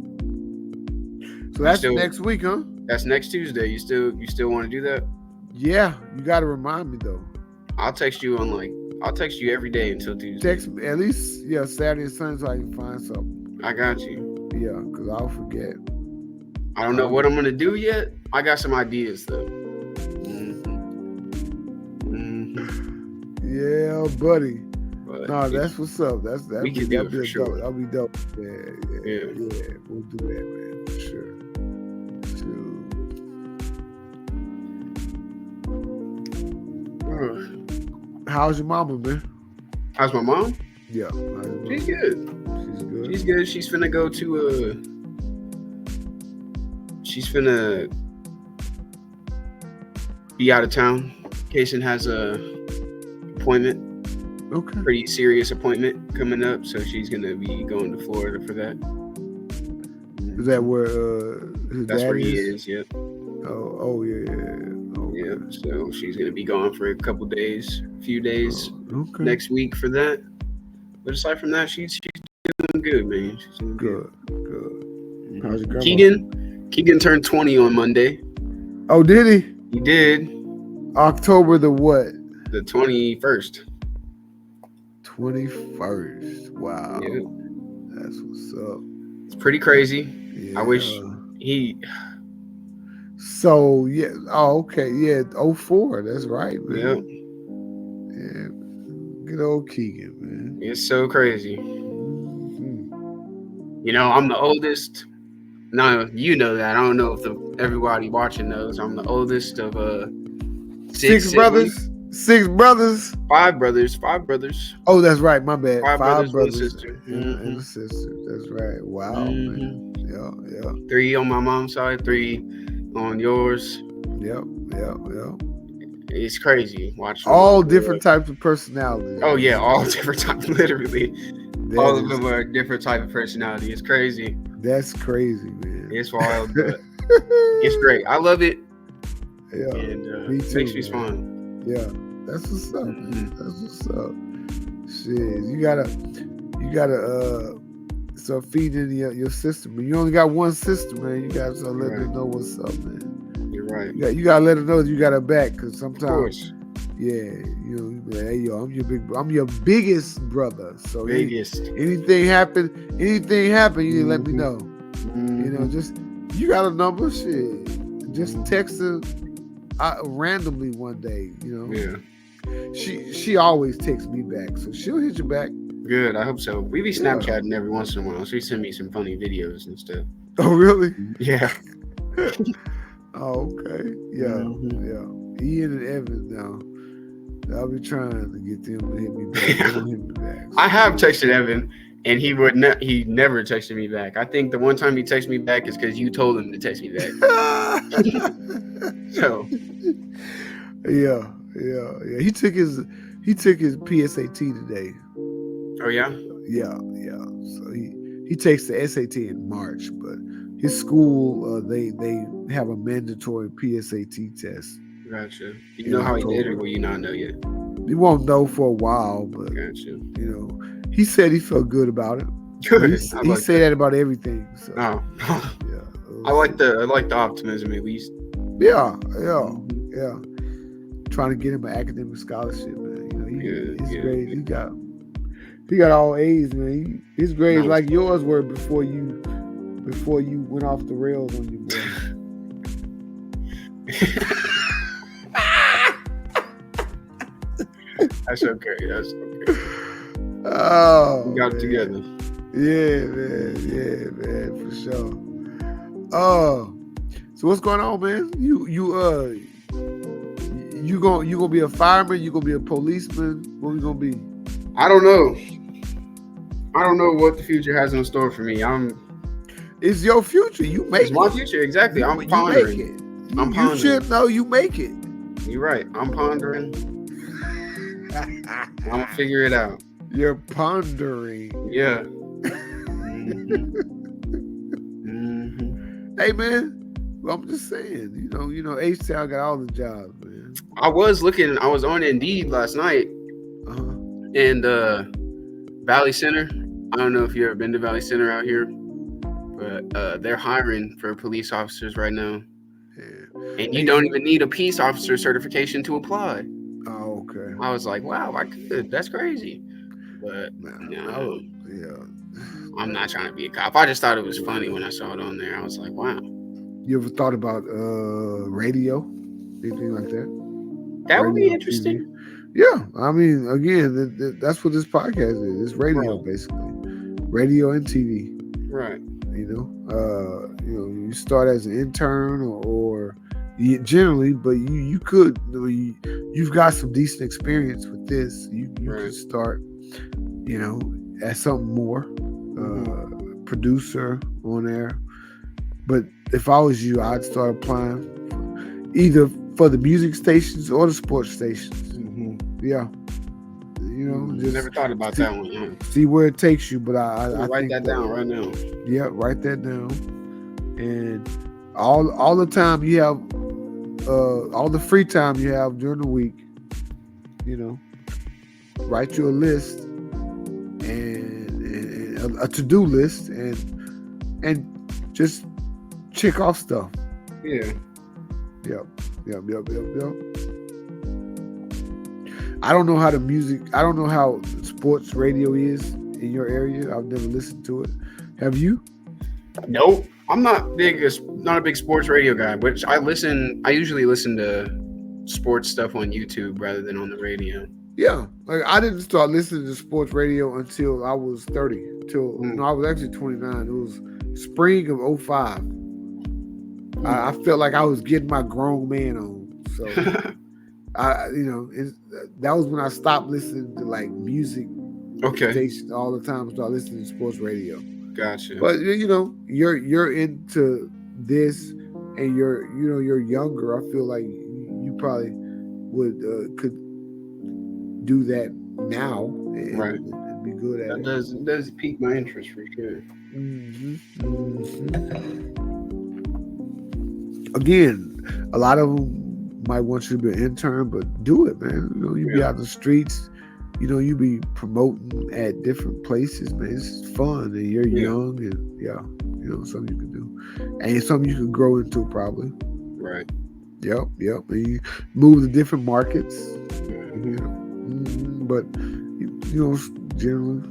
So that's next week, huh? That's next Tuesday. You still want to do that? Yeah, you got to remind me though. I'll text you every day until Tuesday. Text me at least, Saturday and Sunday so I can find something. I got you. Yeah, because I'll forget. I don't know what I'm gonna do yet. I got some ideas though. Yeah, buddy. But No, that's what's up. That'll we be can do it for sure. dope. That'll be dope. Yeah. We'll do that, man, for sure. How's your mama, man? How's my mom? Yeah, She's good. She's good. She's good. She's finna go to she's finna be out of town. Kaysen has a appointment. Okay. Pretty serious appointment coming up, so she's gonna be going to Florida for that. Is that where his That's dad where he is. Yep. Oh yeah. Okay. Yeah. So she's gonna be gone for a few days Okay. next week for that. But aside from that, she's doing good, man. She's doing good. Good. How's your grandma? Keegan turned 20 on Monday. Oh, did he? He did. October the what? The 21st. 21st. Wow. Yeah. That's what's up. It's pretty crazy. Yeah. I wish he. So yeah. Oh, okay. Yeah. 04. That's right, man. Yep. Yeah. Good old Keegan, man. It's so crazy. Mhm. You know, I'm the oldest. No, you know that. I don't know if everybody watching knows. I'm the oldest of Six brothers. 6 brothers. 5 brothers. Oh, that's right. My bad. 5 brothers brothers and a sister. and a sister. That's right. Wow, man. Yeah. 3 on my mom's side, 3 on yours. Yep. It's crazy watching. All different types of personalities. Oh yeah, all different types. Literally, That all of is- them are different type of personality. It's crazy. That's crazy, man. It's wild, but it's great. I love it, Yeah. and Me it too, makes me man. smile. Yeah. That's what's up. Mhm. That's what's up. Shit. You gotta start feeding your sister, man. You only got one sister, man. You gotta start letting her Right. know what's up, man. You're right. You gotta let her know that you got her back, cause Of sometimes, course, you be like, hey, yo, I'm your biggest brother. So biggest. anything happen, you need to let me know. Mhm. You know, just you got a number, shit. Just text her randomly one day. You know, Yeah, she always texts me back, so she'll hit you back. good. I hope so. We be Yeah. Snapchatting every once in a while. She send me some funny videos and stuff. Oh, really? Yeah. Oh, okay. Yeah, Mhm. yeah. Ian and Evan now. I'll be trying to get them to hit me back. They don't hit me back. I have texted Evan, and he never texted me back. I think the one time he texted me back is because you told him to text me back. So Yeah. He took his PSAT today. oh yeah. Yeah. So he takes the SAT in March, but his school they have a mandatory PSAT test. Gotcha. You know how he did, or will you not know yet? You won't know for a while, but Gotcha. he said he felt good about it. Good. He said that about everything. So Oh, yeah, I like the optimism at least. yeah. Yeah. Trying to get him an academic scholarship, man. You know, his grades, he got all A's, man. His grades Nice. like yours were before you went off the rails on your boy. That's okay. That's okay. Oh, We got it together. Yeah, man, for sure. Oh, so what's going on, man? You gonna be a fireman? You gonna be a policeman? What we gonna be? I don't know. I don't know what the future has in store for me. It's your future. You make It's my future, exactly. I'm You pondering. make it. I'm You pondering. should know you make it. You're right. I'm pondering. I'm gonna figure it out. You're pondering. Yeah. Hey, man. Well, I'm just saying. You know, H-Town got all the jobs, man. I was on Indeed last night, and Valley Center. I don't know if you've ever been to Valley Center out here, but they're hiring for police officers right now. Yeah. And you don't even need a peace officer certification to apply. Oh, okay. I was like, wow, I could. That's crazy. But no, I'm not trying to be a cop. I just thought it was funny when I saw it on there. I was like, wow. You ever thought about radio? Anything like that? That would be Radio, interesting. TV? Yeah. I mean, again, that's what this podcast is. It's radio, Right. basically. Radio and TV. Right. You start as an intern or generally, but you could. You've got some decent experience with this. You Right. could start, as something more, producer on there. But if I was you, I'd start applying either for the music stations or the sports stations. Yeah. Just Never thought about that one. Yeah. see where it takes you. But I write think that down right now. Yeah, write that down. And all the time you have, all the free time you have during the week, write you a list and a to-do list and just check off stuff. Yeah. Yep. I don't know how sports radio is in your area. I've never listened to it. Have you? Nope. I'm not a big sports radio guy, but I usually listen to sports stuff on YouTube rather than on the radio. Yeah. Like I didn't start listening to sports radio until I was 30. I was actually 29. It was spring of 2005. I felt like I was getting my grown man on. So that was when I stopped listening to like music stations all the time. Started listening to sports radio. Gotcha. But you're into this, and you're younger. I feel like you probably could do that now and, right. and be good at it. It does pique my interest for sure. Again, a lot of them might want you to be an intern, but do it, man. You be out in the streets. You be promoting at different places, man. It's fun, and you're young, and something you can do, and something you can grow into probably. Right. Yep. And you move to different markets. But generally,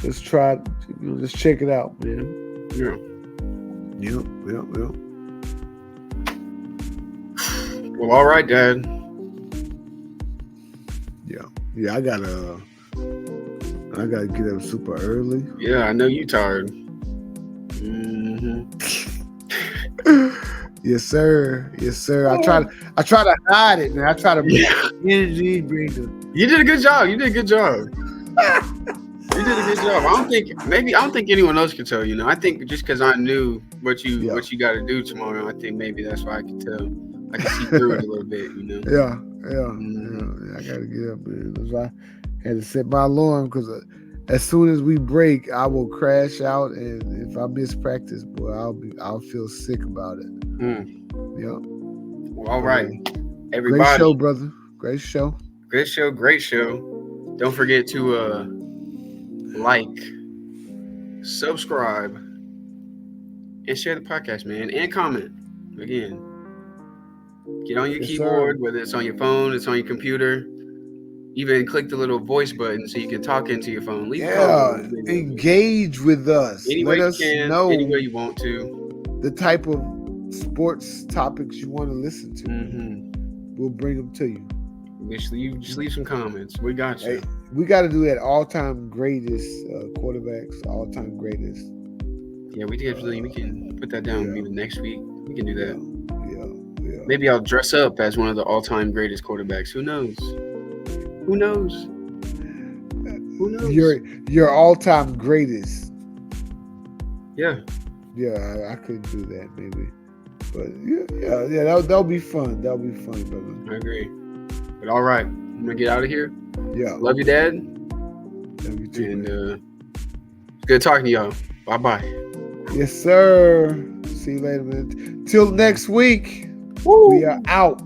just try, just check it out, man. Yeah. Yep. Well, all right, Dad. Yeah. I gotta get up super early. Yeah, I know you tired. Yes, sir. I try to hide it, man. I try to bring energy, You did a good job. You did a good job. I don't think anyone else could tell. I think just because I knew what you got to do tomorrow, I think maybe that's why I could tell. I can see through it a little bit. Yeah. I gotta get up, man. I had to set my alarm because as soon as we break, I will crash out, and if I miss practice, boy, I'll feel sick about it. Yep. Well, all right, everybody. Great show, brother. Great show. Great show. Don't forget to like, subscribe, and share the podcast, man, and comment. Again, get on your Yes, keyboard, sir. whether it's on your phone, it's on your computer. Even click the little voice button so you can talk into your phone. Leave a comment Yeah, on the video. engage with us. Any way Let you us can, know any way you want to. the type of sports topics you want to listen to. Mm-hmm. We'll bring them to you. Just leave some comments. We got you. Hey, we got to do that all-time greatest quarterbacks, all-time greatest. Yeah, we can put that down maybe next week. We can do that. Yeah. Maybe I'll dress up as one of the all-time greatest quarterbacks. Who knows? Who knows? Who knows? Your all-time greatest. Yeah. Yeah, I could do that maybe. But yeah, that'll be fun. That'll be fun, brother. I agree. But all right, I'm gonna get out of here. Yeah. Love you, Dad. Love you too. And good talking to y'all. Bye-bye. Yes, sir. See you later, man. Till next week. Woo. We are out.